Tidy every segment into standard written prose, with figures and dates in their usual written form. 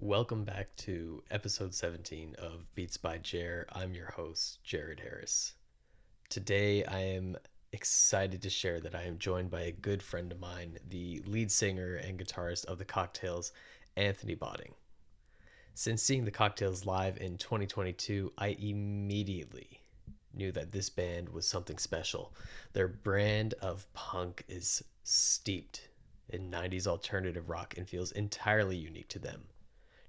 Welcome back to episode 17 of Beats by Jer. I'm your host, Jared Harris. Today I am excited to share that I am joined by a good friend of mine, the lead singer and guitarist of the Cocktails, Anthony Botting. Since seeing the Cocktails live in 2022, I immediately knew that this band was something special. Their brand of punk is steeped in 90s alternative rock and feels entirely unique to them.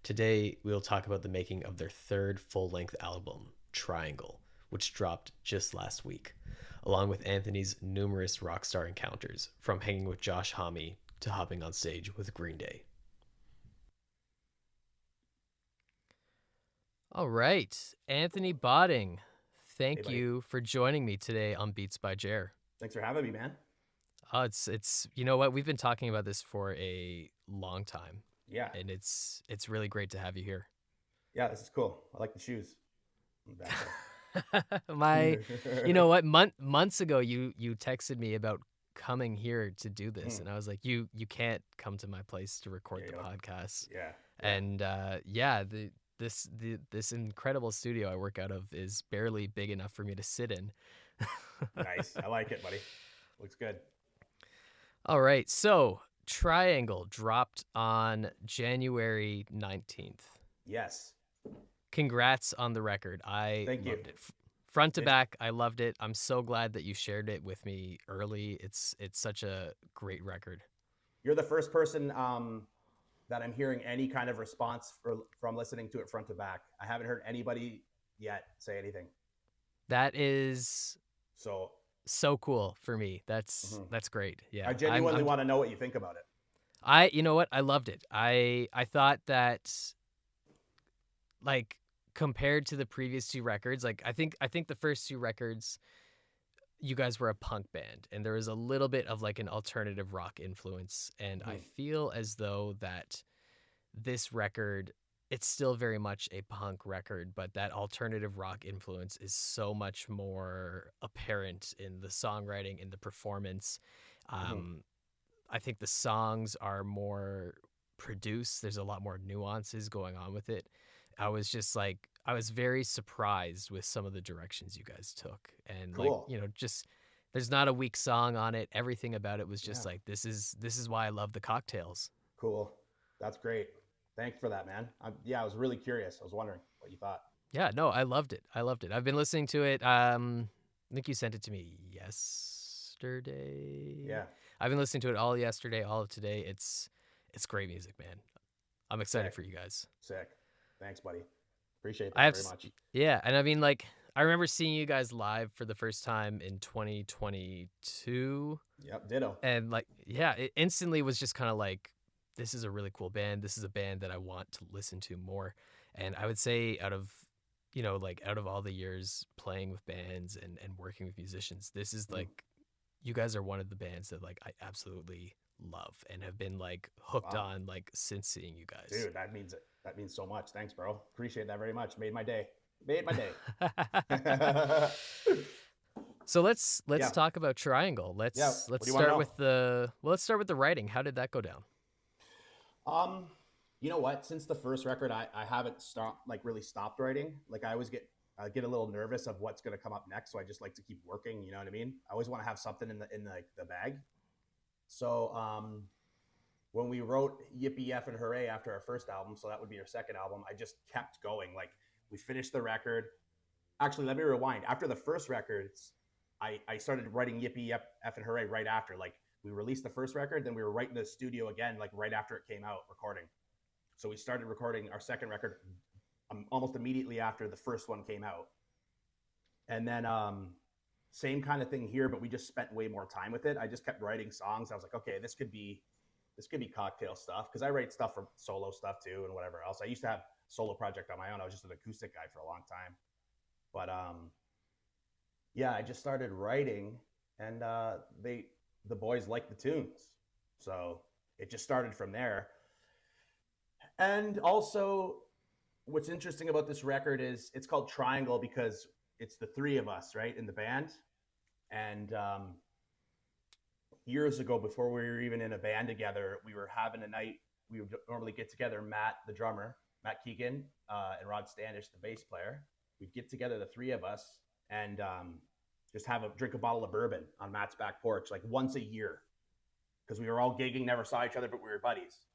Today, we'll talk about the making of their third full length album, Triangle, which dropped just last week, along with Anthony's numerous rockstar encounters, from hanging with Josh Homme to hopping on stage with Green Day. All right, Anthony Botting, Hey, thank buddy. you for joining me today on Beats by Jer. Thanks for having me, man. It's you know what, we've been talking about this for a long time, Yeah. and it's really great to have you here. Yeah, this is cool. I like the shoes on the back My, you there. know what, months ago you texted me about coming here to do this, Mm, and I was like, you can't come to my place to record yeah, the podcast. yeah, yeah. And yeah, this incredible studio I work out of is barely big enough for me to sit in. Nice. I like it, buddy. Looks good. All right, so Triangle dropped on January 19th. Yes. Congrats on the record. I Thank you. loved it. Front to It's back, I loved it. I'm so glad that you shared it with me early. It's such a great record. you're the first person that I'm hearing any kind of response from listening to it front to back. I haven't heard anybody yet say anything. That is So so cool for me. That's mhm. that's great. I Yeah. genuinely want to know what you think about it. I you know what? I loved it. I thought that, like, compared to the previous two records, like I think the first two records you guys were a punk band and there was a little bit of like an alternative rock influence, and I Mhm. feel as though that this record, it's still very much a punk record, but that alternative rock influence is so much more apparent in the songwriting, in the performance. Mhm. um I think the songs are more produced. There's a lot more nuances going on with it. I was very surprised with some of the directions you guys took. And, like, Cool. just there's not a weak song on it. Everything about it was just Yeah. like, this is why I love the Cocktails. Cool. That's great. Thanks for that, man. Yeah, I was really curious. I was wondering what you thought. Yeah, no, I loved it. I loved it. I've been listening to it. I think you sent it to me yesterday. Yeah. I've been listening to it all yesterday, all of today. It's great music, man. I'm excited Sick. for you guys. Sick. Thanks, buddy. Appreciate I that have, very much. yeah, and I mean, like, I remember seeing you guys live for the first time in 2022, Yep. Ditto. and, like, yeah, it instantly was just kind of like, this is a really cool band. This is a band that I want to listen to more. And I would say, out of all the years playing with bands and working with musicians, this is Mm. like, you guys are one of the bands that, like, I absolutely love and have been, like, hooked Wow. on, like, since seeing you guys. Dude, that means it. That means so much. Thanks, bro. Appreciate that very much. Made my day. Made my day. So let's Yeah. talk about Triangle. Yeah. Let's What let's do you want to start know? with the well, let's start with the writing. How did that go down? Um, you know what? Since the first record, I haven't stopped like really stopped writing. Like I get a little nervous of what's gonna come up next, so I just like to keep working. You know what I mean? I always want to have something in like the bag. So when we wrote Yippee F and Hooray after our first album, so that would be our second album, I just kept going. Like we finished the record. Actually, let me rewind. After the first records, I started writing Yippee F and Hooray right after. Like we released the first record, then we were right in the studio again, like right after it came out, recording. So we started recording our second record almost immediately after the first one came out. And then same kind of thing here, but we just spent way more time with it. I just kept writing songs. I was like, okay, this could be cocktail stuff because I write stuff for solo stuff too and whatever else. I used to have a solo project on my own. I was just an acoustic guy for a long time, but yeah, I just started writing, and the boys liked the tunes, so it just started from there. And also, what's interesting about this record is it's called Triangle because it's the three of us, right, in the band. And years ago, before we were even in a band together, we were having a night. We would normally get together. Matt, the drummer, Matt Keegan, and Rod Standish, the bass player. We'd get together, the three of us, and just have a drink a bottle of bourbon on Matt's back porch like once a year because we were all gigging, never saw each other, but we were buddies.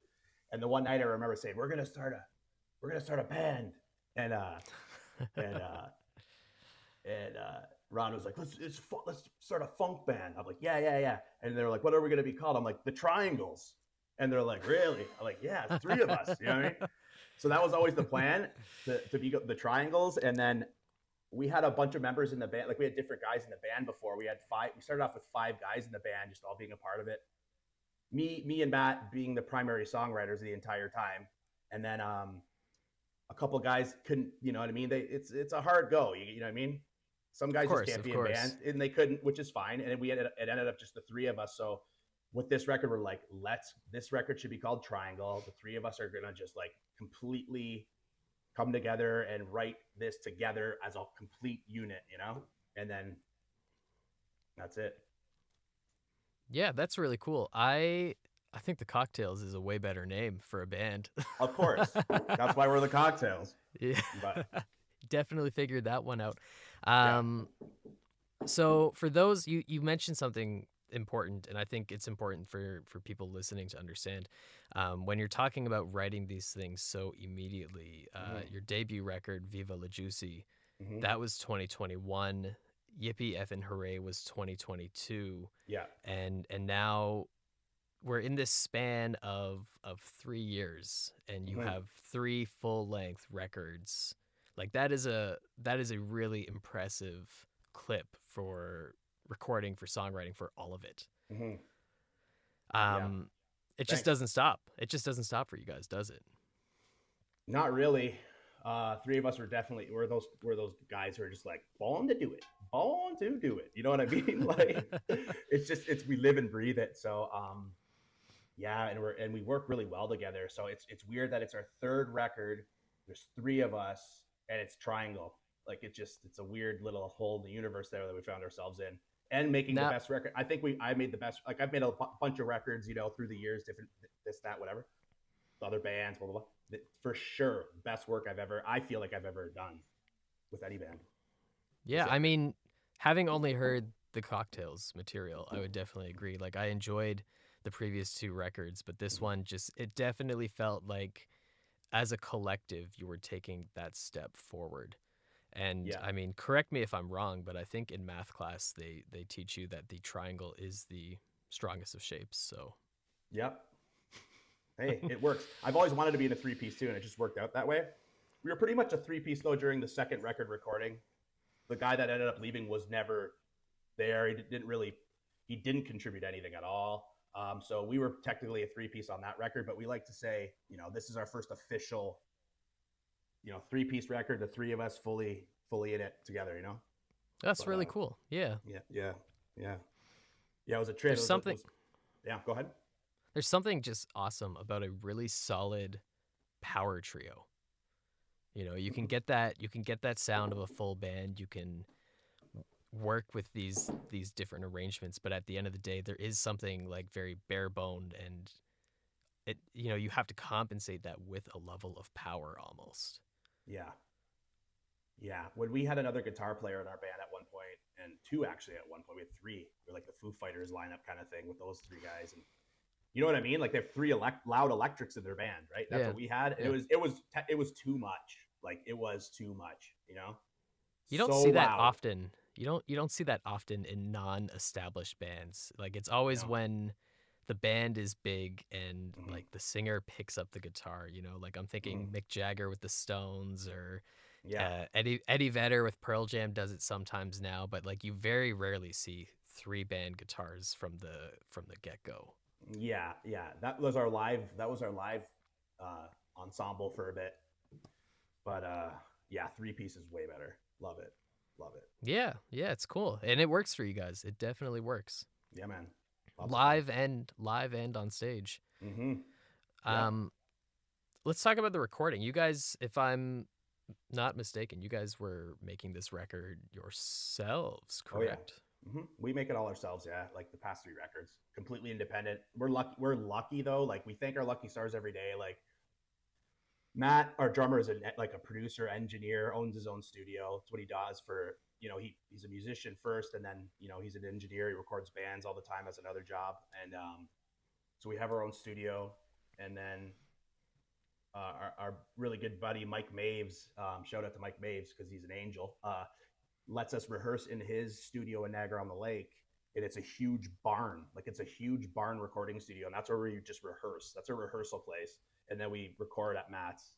And the one night I remember saying, we're gonna start a band," and and uh, and Ron was like, let's start a funk band. I'm like, yeah. And they're like, what are we gonna be called? I'm like, the Triangles. And they're like, really? I'm like, yeah, it's three of us. You know what I mean? So that was always the plan to be the Triangles. And then we had a bunch of members in the band. Like we had different guys in the band before. We had five. We started off with five guys in the band, just all being a part of it. Me and Matt being the primary songwriters the entire time. And then a couple guys couldn't. You know what I mean? It's a hard go. You know what I mean? Some guys just can't be in band, and they couldn't, which is fine. And it ended up just the three of us. So with this record, we're like, this record should be called Triangle. The three of us are gonna just like completely come together and write this together as a complete unit, you know? And then that's it. Yeah, that's really cool. I think the Cocktails is a way better name for a band. Of course. That's why we're the Cocktails. Yeah. But definitely figured that one out. yeah. So for those, you mentioned something important, and I think it's important for people listening to understand. When you're talking about writing these things so immediately, your debut record, Viva La Juicy, that was 2021. Yippee Effin' Hooray was 2022. Yeah. And now we're in this span of 3 years, and you have 3 full-length records. Like that is a really impressive clip for recording, for songwriting, for all of it. It just doesn't stop. It just doesn't stop for you guys, does it? Not really. Three of us we're those guys who are just like born to do it. You know what I mean? Like it's we live and breathe it. So yeah, and we work really well together. So it's weird that it's our third record. There's three of us, and it's Triangle. Like it's a weird little hole in the universe there that we found ourselves in. And making the best record. I think I made the best. Like I've made a bunch of records, you know, through the years, different this, that, whatever, other bands, blah blah blah. For sure, best work I feel like I've ever done with any band. Yeah, I mean, having only heard the Cocktails material, I would definitely agree. Like I enjoyed the previous 2 records, but this one it definitely felt like as a collective you were taking that step forward. And I mean, correct me if I'm wrong, but I think in math class they teach you that the triangle is the strongest of shapes. So yep. Hey, it works. I've always wanted to be in a 3-piece too, and it just worked out that way. We were pretty much a 3-piece though during the second record recording. The guy that ended up leaving was never there. He didn't contribute anything at all. So we were technically a 3-piece on that record, but we like to say, you know, this is our first official, you know, 3-piece record. The three of us fully in it together. You know, that's really cool. Yeah. Yeah. It was a trip. Yeah. Go ahead. There's something just awesome about a really solid power trio. You know, you can get that sound of a full band. You can work with these different arrangements, but at the end of the day, there is something like very bare boned, and it, you know, you have to compensate that with a level of power almost. Yeah. When we had another guitar player in our band at one point, and 2 actually at one point, we had 3. We're like the Foo Fighters lineup kind of thing with those 3 guys, and you know what I mean? Like they have 3 loud electrics in their band, right? That's what we had. Yeah. It was too much. Like it was too much, you know? You don't see that often. You don't see that often in non-established bands. Like it's always when the band is big and like the singer picks up the guitar, you know? Like I'm thinking Mick Jagger with the Stones, or Eddie Vedder with Pearl Jam does it sometimes now, but like you very rarely see 3 band guitars from the get-go. Yeah. That was our live ensemble for a bit. But 3-piece is way better. Love it. Yeah, it's cool. And it works for you guys. It definitely works. Yeah, man. Live and on stage. Let's talk about the recording. You guys, if I'm not mistaken, you guys were making this record yourselves, correct? Oh, yeah. We make it all ourselves, yeah. Like the past 3 records, completely independent. We're lucky though. Like we thank our lucky stars every day. Like Matt, our drummer, is like a producer, engineer, owns his own studio. It's what he does for, he's a musician first, and then, he's an engineer. He records bands all the time as another job. And so we have our own studio. And then our really good buddy, Mike Maves, shout out to Mike Maves because he's an angel, lets us rehearse in his studio in Niagara on the Lake. And it's a huge barn. Like it's a huge barn recording studio. And that's where we just rehearse. That's a rehearsal place. And then we record at Matt's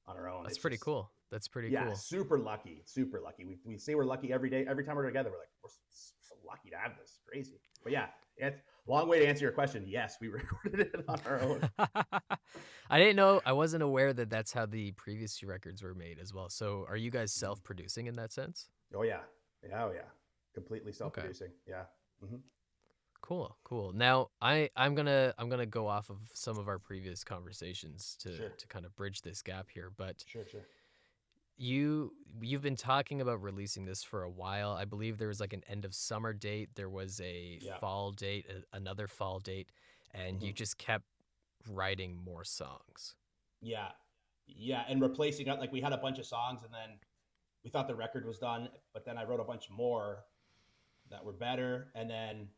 on our own. That's It's pretty just, cool. That's pretty yeah, cool. super lucky. Super lucky. We say we're lucky every day. Every time we're together, we're like, we're so lucky to have this. Crazy. But yeah, it's a long way to answer your question. Yes, we recorded it on our own. I didn't know. I wasn't aware that that's how the previous two records were made as well. So are you guys self-producing in that sense? Oh, yeah. Yeah, oh, yeah. Completely self Okay. producing. Yeah. Mm-hmm. Cool, cool. Now I'm gonna go off of some of our previous conversations to Sure. kind of bridge this gap here. But Sure, sure. you've been talking about releasing this for a while. I believe there was like an end of summer date, there was a Yeah. fall date, another fall date, and you Mm-hmm. just kept writing more songs. Yeah. Yeah. And replacing it, like we had a bunch of songs and then we thought the record was done, but then I wrote a bunch more that were better. And then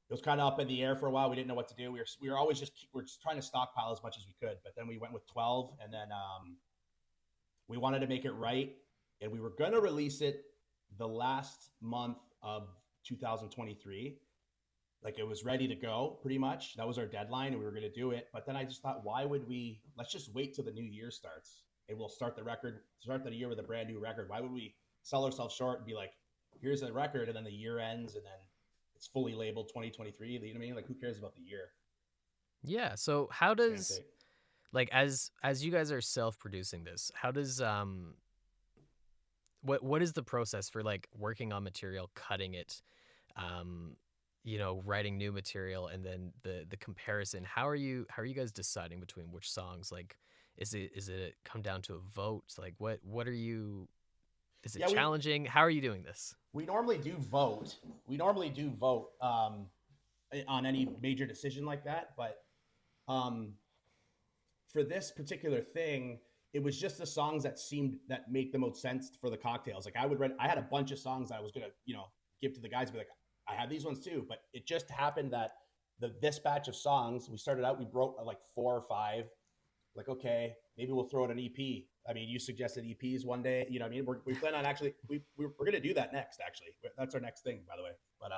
it was kind of up in the air for a while. We didn't know what to do. We were always we are just trying to stockpile as much as we could. But then we went with 12, and then we wanted to make it right, and we were gonna release it the last month of 2023. Like it was ready to go, pretty much. That was our deadline, and we were gonna do it. But then I just thought, why would we? Let's just wait till the new year starts, and we'll start the year with a brand new record. Why would we sell ourselves short and be like, here's a record, and then the year ends, and then it's fully labeled 2023. You know what I mean? Like, who cares about the year? Yeah. So how Can't does take. like as you guys are self-producing this, how does what is the process for like working on material, cutting it, um, writing new material, and then the comparison? How are you guys deciding between which songs? Like, is it come down to a vote? Like, what are you? Is it Yeah, we challenging? How are you doing this? we normally do vote. We normally do vote on any major decision like that, but um, for this particular thing, it was just the songs that make the most sense for the cocktails. Like I had a bunch of songs that I was gonna, give to the guys, be like, I have these ones too. But it just happened that this batch of songs, we started out, we wrote like 4 or 5. Like, okay, maybe we'll throw out an EP. I mean, you suggested EPs one day. You know what I mean? We plan on actually, we're going to do that next, actually. That's our next thing, by the way. But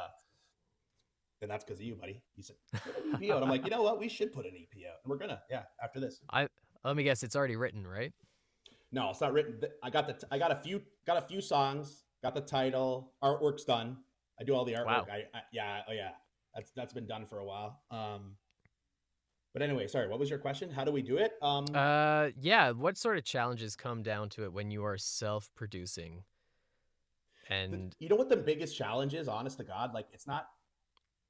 and that's because of you, buddy. You said put an EP out. I'm like, you know what? We should put an EP out, and we're gonna. Yeah, after this. I Let me guess, it's already written, right? No, it's not written. I got a few songs. Got the title. Artwork's done. I do all the artwork. Wow. Yeah, oh yeah. That's been done for a while. But anyway, sorry. What was your question? How do we do it? Yeah. What sort of challenges come down to it when you are self-producing? And You know what the biggest challenge is? Honest to God, like it's not.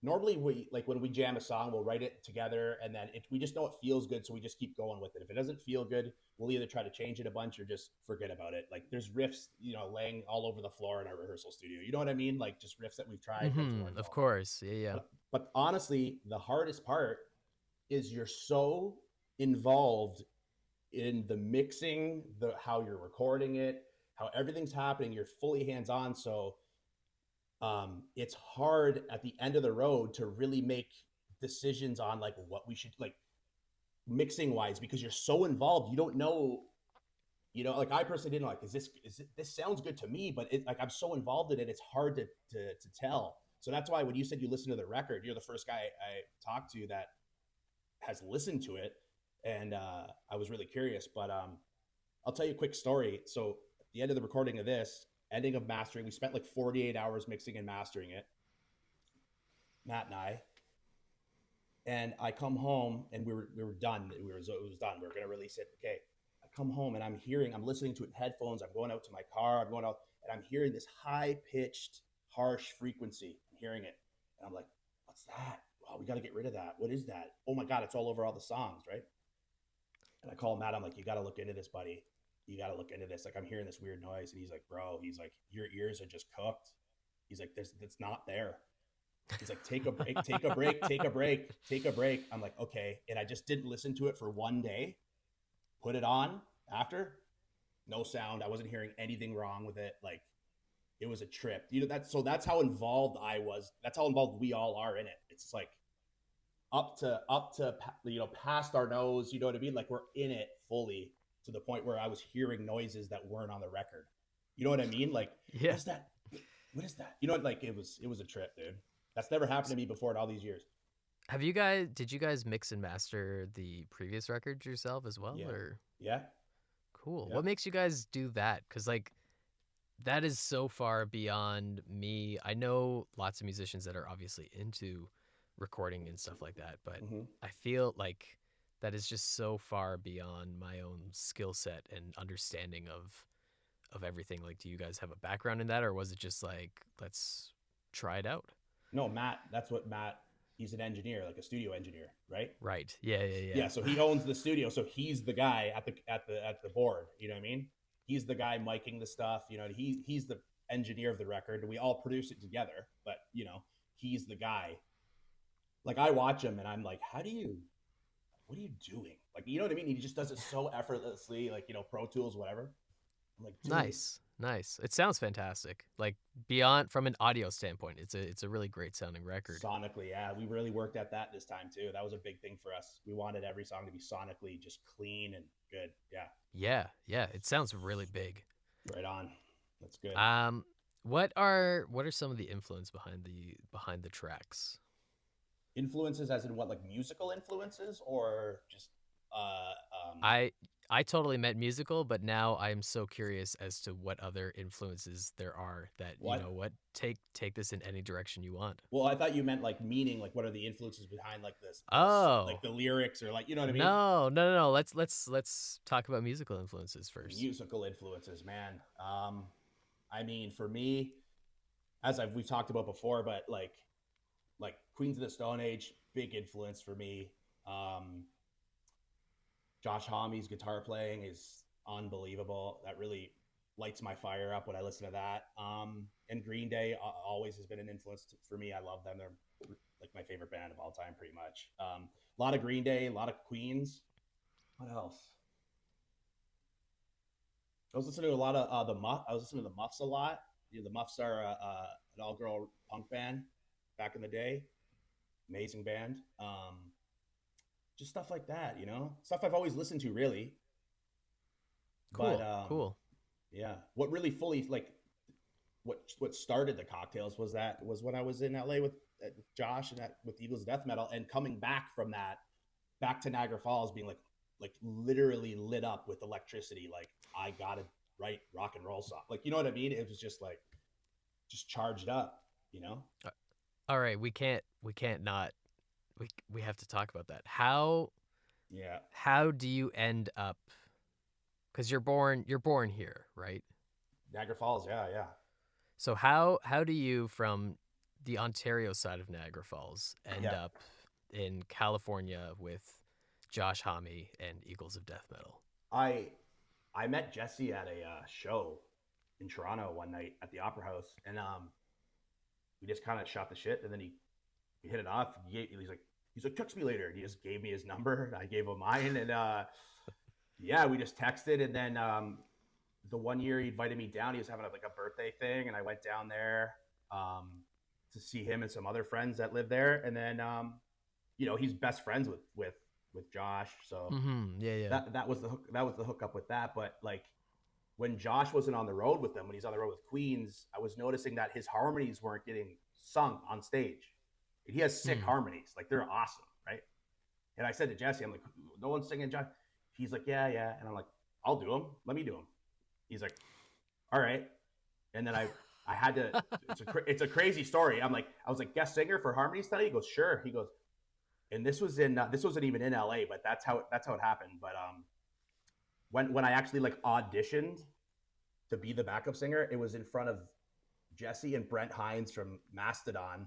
Normally, we like when we jam a song, we'll write it together, and then we just know it feels good, so we just keep going with it. If it doesn't feel good, we'll either try to change it a bunch or just forget about it. Like there's riffs, laying all over the floor in our rehearsal studio. You know what I mean? Like just riffs that we've tried, but we're like, of oh no. course, yeah, yeah. But honestly, the hardest part is you're so involved in the mixing, the how you're recording it, how everything's happening. You're fully hands on, so it's hard at the end of the road to really make decisions on like what we should like mixing wise because you're so involved. You don't know. Like I personally didn't know, like, this sounds good to me, but like I'm so involved in it, it's hard to tell. So that's why when you said you listen to the record, you're the first guy I talked to that has listened to it, and I was really curious. But I'll tell you a quick story. So at the end of the recording of this, ending of mastering, we spent like 48 hours mixing and mastering it, Matt and I. And I come home and we were done. It was done. We were gonna release it. Okay. I come home and I'm listening to it in headphones. I'm going out to my car. I'm going out and I'm hearing this high pitched, harsh frequency. I'm hearing it, and I'm like, "What's that? Oh, we got to get rid of that. What is that? Oh my God, it's all over all the songs, right?" And I call Matt. I'm like, "You got to look into this, buddy. You got to look into this. Like, I'm hearing this weird noise." And he's like, "Bro," he's like, "your ears are just cooked." He's like, "This, it's not there." He's like, "Take a break, take a break, take a break, take a break." I'm like, "Okay." And I just didn't listen to it for one day. Put it on after, no sound. I wasn't hearing anything wrong with it. Like it was a trip. That's how involved I was. That's how involved we all are in it. It's like up to past our nose. You know what I mean? Like we're in it fully to the point where I was hearing noises that weren't on the record. You know what I mean? Like Yeah. what is that? What is that? Like it was a trip, dude. That's never happened to me before in all these years. Did you guys mix and master the previous records yourself as well, Yeah, or? yeah, Cool. yeah. What makes you guys do that? Because, like, that is so far beyond me. I know lots of musicians that are obviously into recording and stuff like that, but Mm-hmm. I feel like that is just so far beyond my own skill set and understanding of everything. Like, do you guys have a background in that, or was it just like, let's try it out? No, Matt. That's what Matt. He's an engineer, like a studio engineer, right? Right. Yeah, yeah, Yeah. So he owns the studio. So he's the guy at the board. You know what I mean? He's the guy miking the stuff. He's the engineer of the record. We all produce it together, but he's the guy. Like I watch him and I'm like, what are you doing? Like, you know what I mean? He just does it so effortlessly, like, Pro Tools, whatever. I'm like, dude, Nice, nice. It sounds fantastic. Like beyond from an audio standpoint, it's a really great sounding record. sonically, yeah, we really worked at that this time too. That was a big thing for us. We wanted every song to be sonically just clean and good. Yeah, Yeah, yeah. It sounds really big. right on. That's good. Um, what are some of the influence behind the tracks? Influences, as in what, like musical influences, or just I I totally meant musical, but now I'm so curious as to what other influences there are that you know what? what take this in any direction you want. Well, I thought you meant like meaning, like what are the influences behind like this like Oh, the lyrics, or like, you know what I mean? no, no, no, no. Let's talk about musical influences first. Musical influences, man. I mean, for me, as we've talked about before, but like Queens of the Stone Age, big influence for me. Josh Homme's guitar playing is unbelievable. That really lights my fire up when I listen to that. And Green Day always has been an influence for me. I love them. They're like my favorite band of all time, pretty much. A lot of Green Day, a lot of Queens. What else? I was listening to a lot of the Muff. I was listening to the Muffs a lot. The Muffs are an all-girl punk band back in the day. Amazing band. Just stuff like that, stuff I've always listened to, really. But Cool, cool. yeah, what really fully like what started the Cocktails was when I was in LA with Josh and with Eagles of Death Metal, and coming back from that back to Niagara Falls, being like literally lit up with electricity. Like I gotta write rock and roll song. Like, you know what I mean? It was just like just charged up. Uh, All right, we can't not we have to talk about that. Yeah, How do you end up? Because you're born here, right? Niagara Falls. Yeah, yeah, So how do you from the Ontario side of Niagara Falls end yeah. up in California with Josh Homme and Eagles of Death Metal? I I met Jesse at a show in Toronto one night at the Opera House, and we just kind of shot the shit, and then he hit it off. He's like, text me later, and he just gave me his number, and I gave him mine, and yeah, we just texted, and then the one year he invited me down, he was having like a birthday thing, and I went down there to see him and some other friends that live there, and then he's best friends with Josh, so Mm-hmm. Yeah, yeah. that was the hook. That was the hookup with that. But like when Josh wasn't on the road with them, when he's on the road with Queens, I was noticing that his harmonies weren't getting sung on stage. He has sick Hmm. harmonies, like they're awesome, right? And I said to Jesse, I'm like, no one's singing Josh. He's like, yeah, yeah, and I'm like, I'll do them. Let me do them. He's like, all right. And then I had to. It's a crazy story. I was like, guest singer for harmonies tonight. He goes, sure. He goes, and this wasn't even in LA, but that's how it happened. But when I actually like auditioned to be the backup singer, it was in front of Jesse and Brent Hines from Mastodon,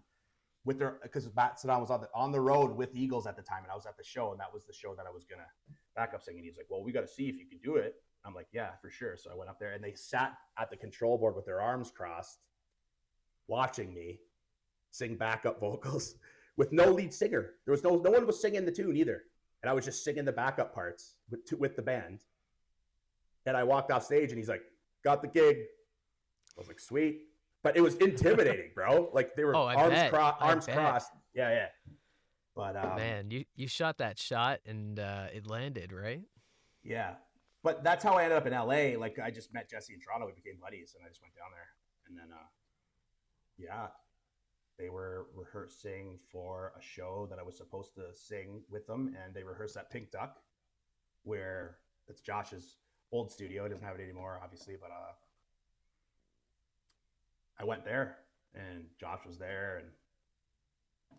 with their, because Mastodon was on the road with Eagles at the time, and I was at the show, and that was the show that I was gonna backup sing. And he's like, well, we got to see if you can do it. I'm like, yeah, for sure. So I went up there, and they sat at the control board with their arms crossed, watching me sing backup vocals with no lead singer. There was no one was singing the tune either, and I was just singing the backup parts with the band. And I walked off stage and he's like, got the gig. I was like, sweet. But it was intimidating, bro. Like they were Oh, I bet. I arms bet. crossed. Yeah, yeah. But Man, you shot that shot and it landed, right? yeah. But that's how I ended up in LA. Like I just met Jesse in Toronto. We became buddies and I just went down there. And then yeah, they were rehearsing for a show that I was supposed to sing with them, and they rehearsed at Pink Duck, where it's Josh's old studio. He doesn't have it anymore, obviously, but I went there, and Josh was there, and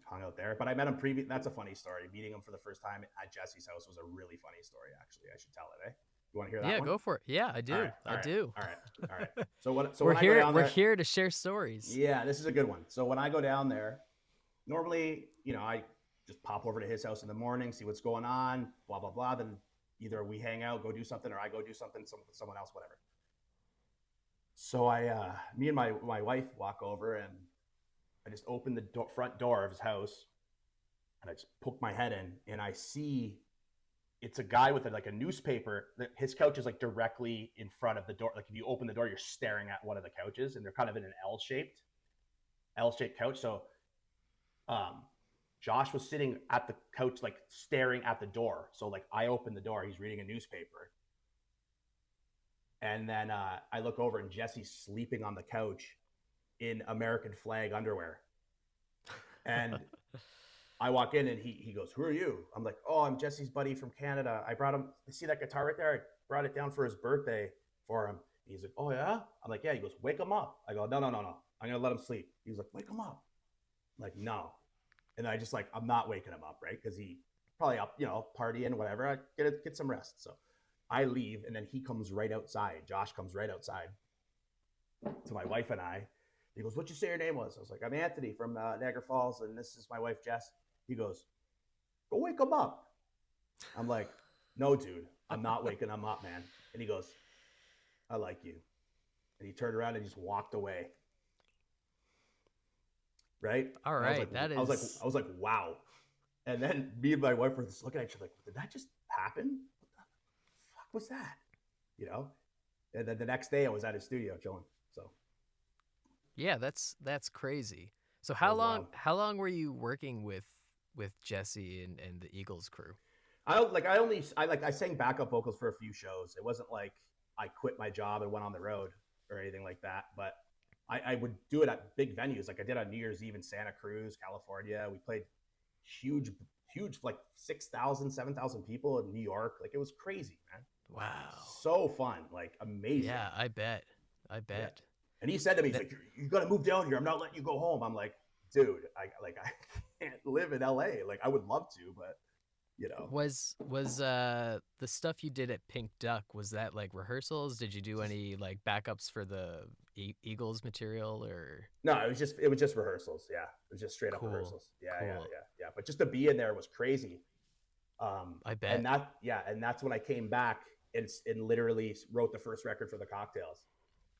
hung out there. But I met him previous. That's a funny story. Meeting him for the first time at Jesse's house was a really funny story. Actually, I should tell it. Eh? You want to hear that Yeah, one? go for it. Yeah, I All do. right, all I right, do. all right, all right. So what? So We're when I go here. down We're there, here to share stories. yeah, this is a good one. So when I go down there, normally, I just pop over to his house in the morning, see what's going on, blah blah blah. Then either we hang out, go do something, or I go do something with someone else, whatever. So me and my wife walk over, and I just open the front door of his house, and I just poke my head in, and I see it's a guy with like a newspaper. His couch is like directly in front of the door. Like if you open the door, you're staring at one of the couches, and they're kind of in an L-shaped couch. So Josh was sitting at the couch, like staring at the door. So like I opened the door, he's reading a newspaper. And then I look over and Jesse's sleeping on the couch in American flag underwear. And I walk in and he goes, "Who are you?" I'm like, "Oh, I'm Jesse's buddy from Canada. I brought him, see that guitar right there? I brought it down for his birthday for him." He's like, "Oh yeah?" I'm like, "Yeah." He goes, "Wake him up." I go, No. I'm going to let him sleep." He's like, "Wake him up." I'm like, "No." And I just like, I'm not waking him up, right? Because he probably up, partying, whatever. I get some rest. So I leave, and then he comes right outside. Josh comes right outside to my wife and I. He goes, "What'd you say your name was?" I was like, "I'm Anthony from Niagara Falls, and this is my wife, Jess." He goes, "Go wake him up." I'm like, "No, dude, I'm not waking him up, man." And he goes, "I like you." And he turned around and just walked away. Right? All And right, that is. I was like, wow. And then me and my wife were just looking at each other like, did that just happen? What the fuck was that? You know? And then the next day I was at his studio chilling. So Yeah, that's crazy. So it was wild. how long were you working with Jesse and the Eagles crew? I sang backup vocals for a few shows. It wasn't like I quit my job and went on the road or anything like that. But I would do it at big venues. Like I did on New Year's Eve in Santa Cruz, California. We played huge, like 6,000, 7,000 people in New York. Like it was crazy, man. Wow. So fun, like amazing. Yeah, I bet. I Yeah. bet. And he said to me, he's That like, "You got to move down here. I'm not letting you go home." I'm like, "Dude, I can't live in LA. Like I would love to, but you know." was the stuff you did at Pink Duck, was that like rehearsals? Did you do any like backups for the Eagles material or? No, it was just rehearsals. Yeah, it was just straight up Cool. rehearsals. Yeah, yeah, Cool. yeah, yeah. But just to be in there was crazy. I And bet. that's when I came back and literally wrote the first record for the Cocktails.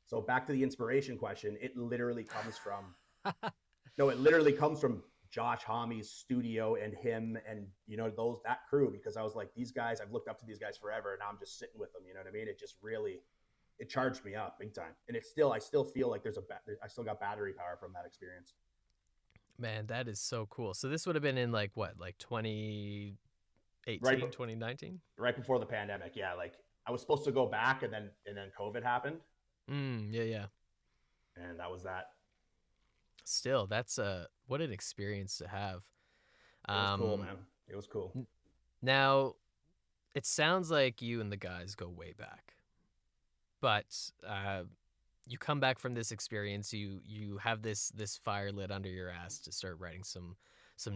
So back to the inspiration question, it literally comes from Josh Homme's studio and him and that crew, because I was like, these guys, I've looked up to these guys forever, and now I'm just sitting with them. You know what I mean? It just really it charged me up big time, and I still feel like I still got battery power from that experience. Man, that is so cool. So this would have been in like what, like Right, 2018, 2019? right before the pandemic. Yeah, like I was supposed to go back, and then COVID happened, Yeah, yeah. and that was that. Still, that's what an experience to have. It was cool, Um man. It was cool. Now it sounds like you and the guys go way back. But you come back from this experience, you have this fire lit under your ass to start writing some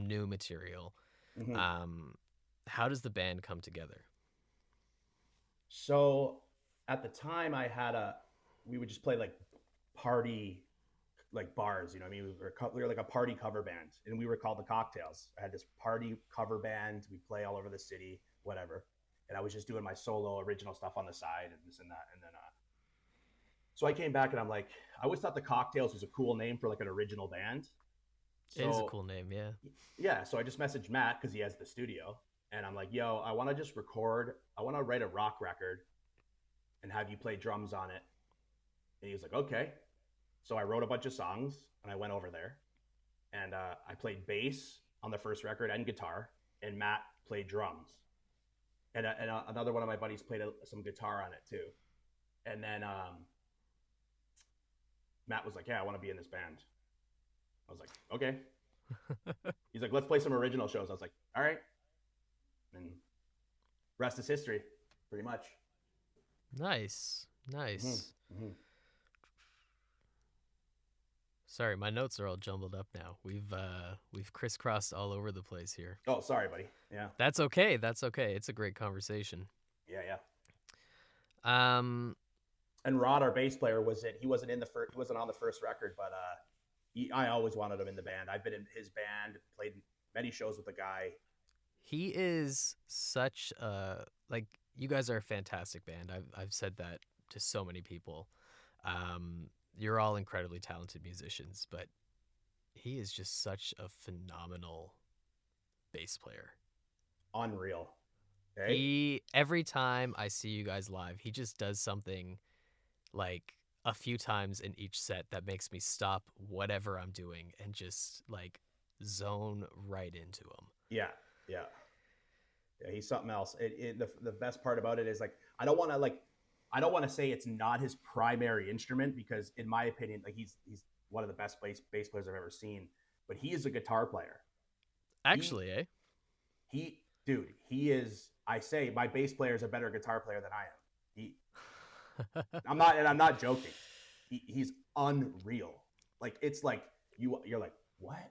new material. Hmm. Um how does the band come together? So at the time, we would just play like party, like bars. You know what I mean? We were like a party cover band, and we were called the Cocktails. I had this party cover band. We play all over the city, whatever. And I was just doing my solo original stuff on the side and this and that. And then, so I came back and I'm like, I always thought the Cocktails was a cool name for like an original band. It is a So cool name, yeah. yeah, so I just messaged Matt because he has the studio, and I'm like, "Yo, I want to just record. I want to write a rock record and have you play drums on it. And he was like, okay. So I wrote a bunch of songs and I went over there and I played bass on the first record and guitar, and Matt played drums. And another one of my buddies played some guitar on it too. And then Matt was like, yeah, I want to be in this band. I was like, okay. He's like, let's play some original shows. I was like, all right. And rest is history, pretty much. Nice. Mm-hmm. Nice. Mm-hmm. Sorry, my notes are all jumbled up now. We've crisscrossed all over the place here. Oh, sorry, buddy. Yeah. That's okay. That's okay. It's a great conversation. Yeah, yeah. Um, And Rod, our bass player, was it? He wasn't in the first. He wasn't on the first record, but I always wanted him in the band. I've been in his band, played many shows with the guy. he is such a like you guys are a fantastic band. I've said that to so many people. You're all incredibly talented musicians, but he is just such a phenomenal bass player. Unreal. Okay. He every time I see you guys live, he just does something like a few times in each set that makes me stop whatever I'm doing and just like zone right into him. Yeah, yeah, yeah. He's something else. The best part about it is like I don't want to say it's not his primary instrument because in my opinion, like he's one of the best bass players I've ever seen. But he is a guitar player. Actually, eh? He is. I say my bass player is a better guitar player than I am. I'm not joking. He's unreal. Like it's like you're like what?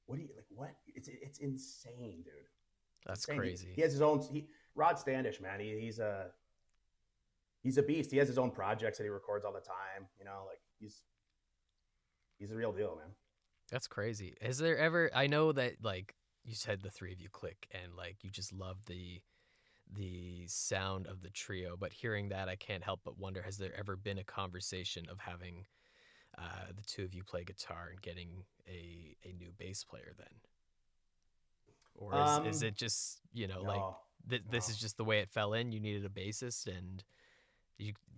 What do you like? What? It's insane, dude. That's Insane. crazy. He has his own. Rod Standish, man. He's a beast. He has his own projects that he records all the time. You know, like he's a real deal, man. That's crazy. Is there ever I know that like you said the three of you click and like you just love the sound of the trio, but hearing that I can't help but wonder, has there ever been a conversation of having the two of you play guitar and getting a new bass player then? Or is it just, like No, this no. is just the way it fell in, you needed a bassist and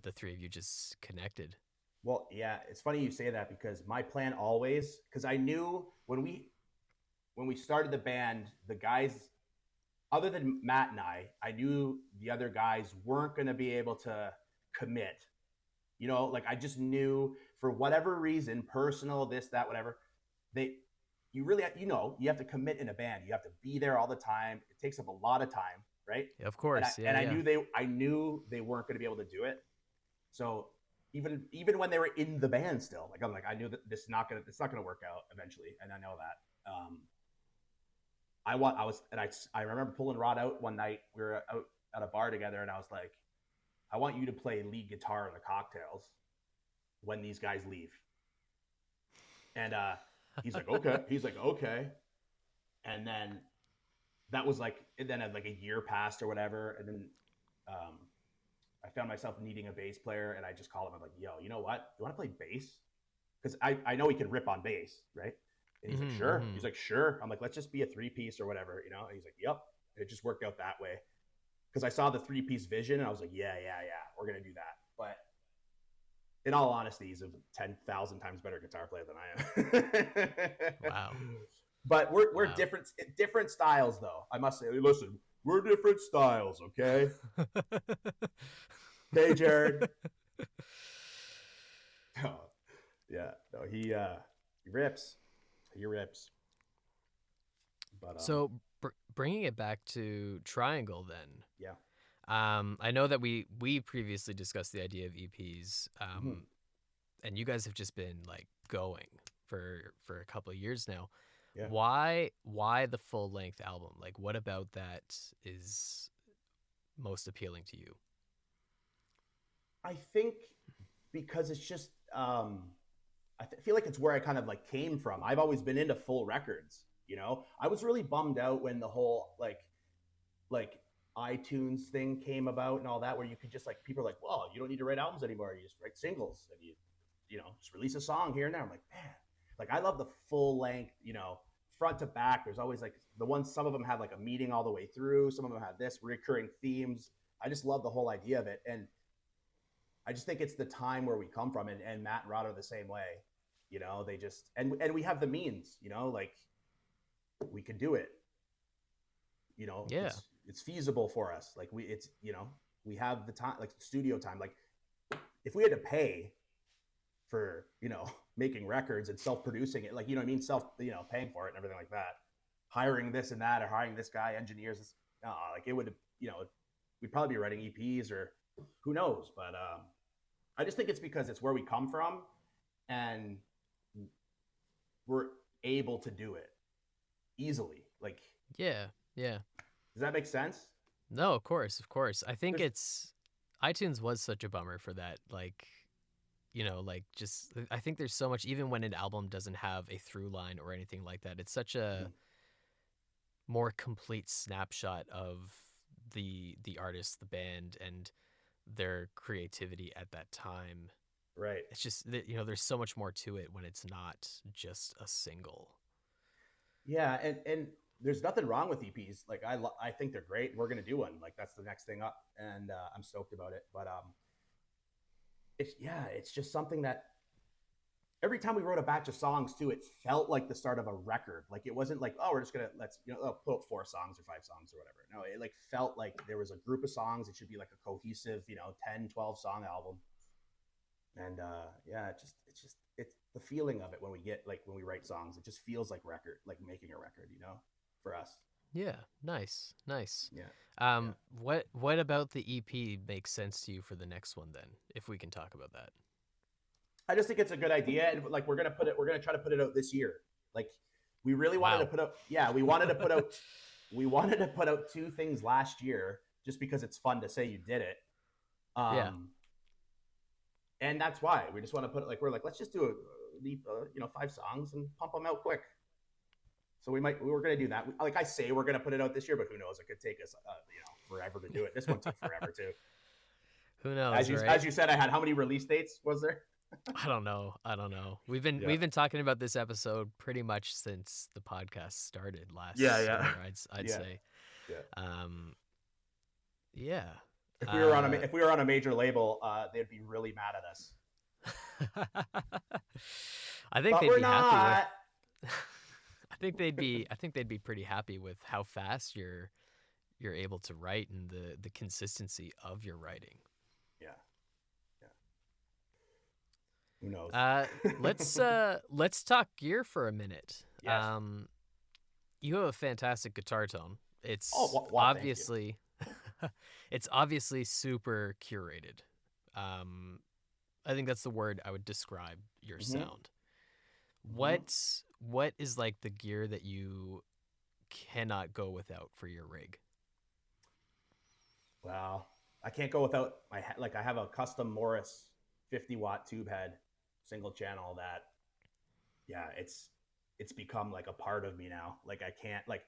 the three of you just connected? Well, yeah, it's funny you say that because my plan always, because I knew when we started the band, the guys, other than Matt and I knew the other guys weren't going to be able to commit. You know, like I just knew for whatever reason, personal, this, that, whatever, they, you really, you have to commit in a band. You have to be there all the time. It takes up a lot of time, right? Yeah, of course. And Yeah. I knew they weren't going to be able to do it. So even when they were in the band still, like I'm like, I knew that it's not gonna work out eventually, and I know that. I remember pulling Rod out one night. We were out at a bar together, and I was like, I want you to play lead guitar in the cocktails when these guys leave. And he's like, okay. He's like, okay. And then that was like, and then like a year passed or whatever, and then I found myself needing a bass player, and I just called him. I'm like, yo, you know what? You want to play bass? Because I know he can rip on bass, right? And he's like, sure. He's like, sure. I'm like, let's just be a 3-piece or whatever, you know? And he's like, yep. And it just worked out that way. Because I saw the 3-piece vision, and I was like, yeah, we're going to do that. But in all honesty, he's a 10,000 times better guitar player than I am. Wow. But we're different styles, though. I must say, listen, we're different styles, okay? Hey, Jared. Oh, yeah, no, he rips. He rips. But So bringing it back to Triangle, then. yeah. I know that we previously discussed the idea of EPs, and you guys have just been like going for a couple of years now. Yeah. Why the full length album? Like, what about that is most appealing to you? I think because it's just feel like it's where I kind of like came from. I've always been into full records, you know. I was really bummed out when the whole like iTunes thing came about and all that, where you could just like people are like, well, you don't need to write albums anymore. You just write singles and you know just release a song here and there. I'm like, man, like I love the full length, you know, front to back. There's always like the ones. Some of them have like a meeting all the way through. Some of them have this recurring themes. I just love the whole idea of it. And I just think it's the time where we come from, and Matt and Rod are the same way. You know, they just and we have the means. You know, like we could do it. You know, Yeah. it's feasible for us. Like it's you know, we have the time, like studio time. Like if we had to pay for making records and self-producing it, like you know what I mean, paying for it and everything like that, hiring this and that, or hiring this guy, engineers, like it would we'd probably be writing EPs or who knows. But I just think it's because it's where we come from and we're able to do it easily. Like, Yeah. Yeah. does that make sense? No, of course, of course. I think There's, it's iTunes was such a bummer for that. Like, like just I think there's so much, even when an album doesn't have a through line or anything like that. It's such a more complete snapshot of the artist, the band, and their creativity at that time. right. It's just that there's so much more to it when it's not just a single. Yeah, and there's nothing wrong with EPs. Like I think they're great. We're gonna do one. Like that's the next thing up, and I'm stoked about it. But it's just something that every time we wrote a batch of songs too, it felt like the start of a record. Like it wasn't like, oh, we're just gonna put out 4 songs or 5 songs or whatever. No, it like felt like there was a group of songs. It should be like a cohesive 10, 12 song album. And yeah, it's the feeling of it when we write songs. It just feels like making a record, for us. Yeah, nice, nice. Yeah, yeah. What about the EP makes sense to you for the next one then, if we can talk about that? I just think it's a good idea, and like we're gonna try to put it out this year. Like we really wanted to Wow. put out, yeah, we wanted to put out, we wanted to put out 2 things last year, just because it's fun to say you did it. Yeah. And that's why we just want to put it, like we're like, let's just do 5 songs and pump them out quick. So we were going to do that. Like I say, we're going to put it out this year, but who knows? It could take us, forever to do it. This one took forever too. Who knows, right? As you said, I had how many release dates was there? I don't know. We've been talking about this episode pretty much since the podcast started last summer. I'd say. Yeah. Yeah. If we were on a major label, they'd be really mad at us. I think but they'd we're be not. happy with. I think they'd be pretty happy with how fast you're able to write and the consistency of your writing. Yeah. Who knows? Let's talk gear for a minute. Yes. You have a fantastic guitar tone. It's obviously it's obviously super curated. I think that's the word I would describe your sound. What is like the gear that you cannot go without for your rig? Well, I can't go without I have a custom Morris 50-watt tube head, single channel that, yeah, it's become like a part of me now. Like I can't, like,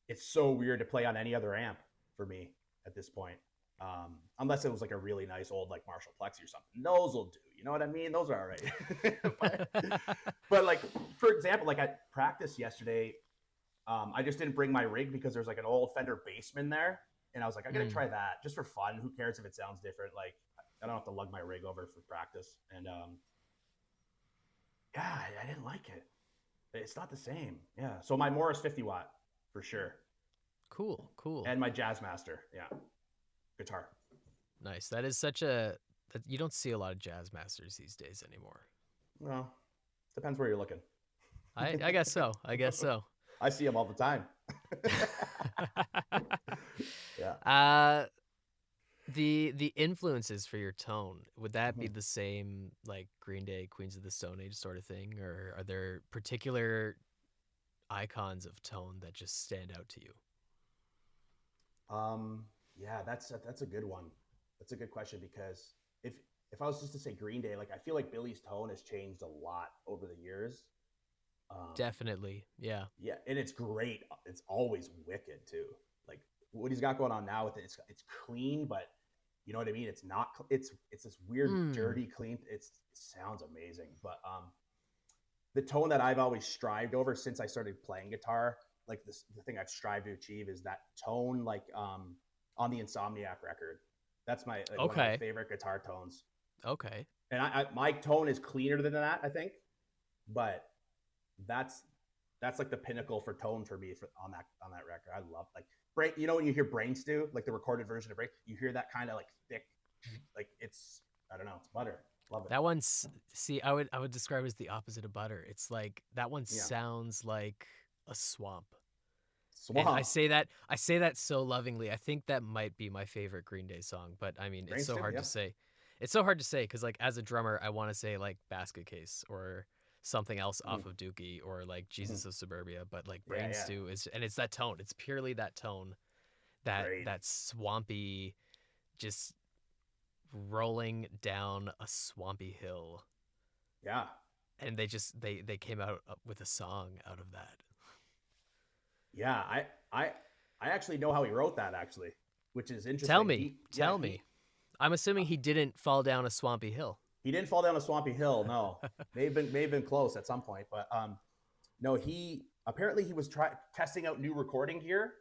it's so weird to play on any other amp for me at this point. Unless it was like a really nice old like Marshall Plexi or something. Those will do. You know what I mean? Those are all right. but like, for example, like at practice yesterday, I just didn't bring my rig because there's like an old Fender Bassman there. And I was like, I'm going to try that just for fun. Who cares if it sounds different? Like, I don't have to lug my rig over for practice. And yeah, I didn't like it. It's not the same. Yeah. So my Morris 50-watt for sure. Cool. And my Jazzmaster. Yeah. Guitar. Nice. That is that you don't see a lot of jazz masters these days anymore. Well, depends where you're looking. I guess so. I see them all the time. Yeah. The influences for your tone, would that be the same like Green Day, Queens of the Stone Age sort of thing, or are there particular icons of tone that just stand out to you? Yeah, that's a good one. That's a good question, because if I was just to say Green Day, like I feel like Billy's tone has changed a lot over the years. Definitely, yeah. Yeah, and it's great. It's always wicked too. Like what he's got going on now with it, it's clean, but you know what I mean. It's not. It's this weird, dirty, clean. It sounds amazing, but the tone that I've always strived over since I started playing guitar, like the thing I've strived to achieve is that tone, like on the Insomniac record, That's my like one of my Okay. favorite guitar tones. Okay. And my tone is cleaner than that, I think. But that's that's like the pinnacle for tone for me on that record. I love like brain. You know when you hear Brain Stew, like the recorded version of Brain, you hear that kind of like thick, like it's I don't know, it's butter. Love it. That one's see, I would describe it as the opposite of butter. It's like that one Yeah, sounds like a swamp. And Swamp, I say that so lovingly. I think that might be my favorite Green Day song, but I mean, it's Brain so Stew. hard to Yeah. say. It's so hard to say cuz like as a drummer, I want to say like Basket Case or something else Mm, off of Dookie or like mm-hmm. Jesus of Suburbia, but like Yeah, Brain yeah. Stew is and it's that tone. It's purely that tone, Great. that swampy just rolling down a swampy hill. Yeah. And they came out with a song out of that. Yeah. I I actually know how he wrote that actually, which is Tell interesting. me, tell me. I'm assuming he didn't fall down a swampy hill. He didn't fall down a swampy hill. No, may have been close at some point, but no, he apparently he was testing out new recording gear,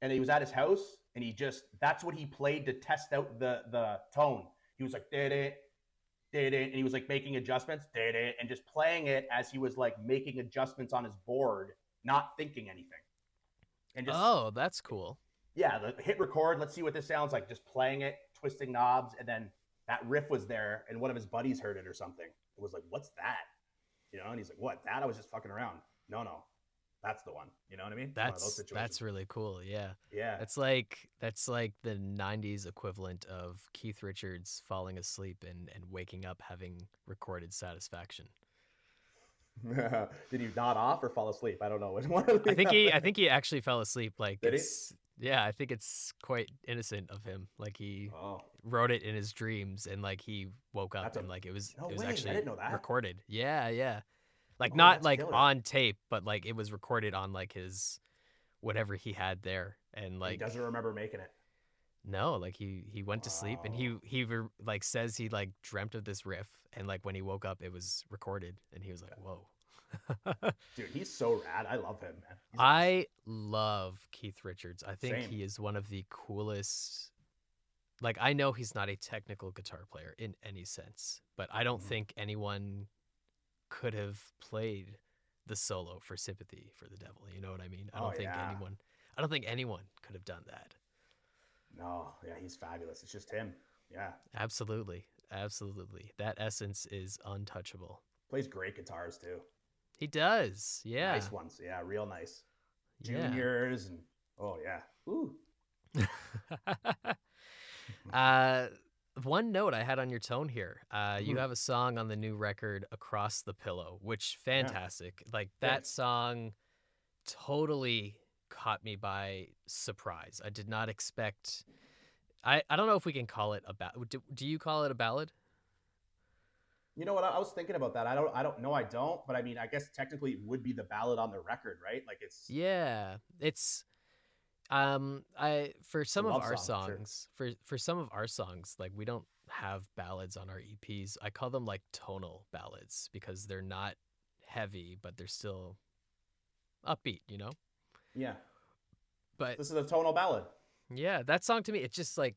and he was at his house, and he just that's what he played to test out the tone. He was like did it, and he was like making adjustments, did it, and just playing it as he was like making adjustments on his board, not thinking anything, and just Oh, that's cool. yeah, the hit record. Let's see what this sounds like. Just playing it, twisting knobs, and then that riff was there, and one of his buddies heard it or something. It was like, "What's that?" You know, and he's like, "What? That? I was just fucking around." No, no, that's the one. You know what I mean? One of those That's situations. really cool. Yeah. Yeah. That's like the 90s equivalent of Keith Richards falling asleep and waking up having recorded Satisfaction. Did he nod off or fall asleep? I don't know. Which one of I the think he I think he actually fell asleep like Did he? it's yeah, I think it's quite innocent of him. Like he Oh, wrote it in his dreams and like he woke up that's a and like no it was way. I actually didn't know that. recorded. Yeah, yeah. Like Oh, not that's like killer. on tape, but like it was recorded on like his whatever he had there and And he like doesn't remember making it. no, like he went to sleep and Wow. like says he like dreamt of this riff and like when he woke up it was recorded and he was like, "Whoa." Dude, he's so rad. I love him, man. He's awesome. I love Keith Richards. I think Same. he is one of the coolest. Like, I know he's not a technical guitar player in any sense, but I don't Mhm. think anyone could have played the solo for Sympathy for the Devil. You know what I mean? Oh yeah. I don't think anyone could have done that. No, yeah, he's fabulous. It's just him. Yeah. Absolutely. Absolutely. That essence is untouchable. Plays great guitars too. He does. Yeah. Nice ones. Yeah, real nice. Yeah. Juniors and oh yeah. Ooh. uh, one note I had on your tone here. You Mhm. have a song on the new record, "Across the Pillow," which Yeah. fantastic. Like that Thanks. song, totally caught me by surprise. I did not expect. I don't know if we can call it a ballad. Do you call it a ballad? You know what? I was thinking about that. I don't know. I don't. But I mean, I guess technically it would be the ballad on the record, right? Like Yeah, it's I for it's a some of love our song for sure. songs, for some of our songs, like we don't have ballads on our EPs. I call them like tonal ballads because they're not heavy, but they're still upbeat, you know? Yeah. But This is a tonal ballad. yeah, that song to me, it just like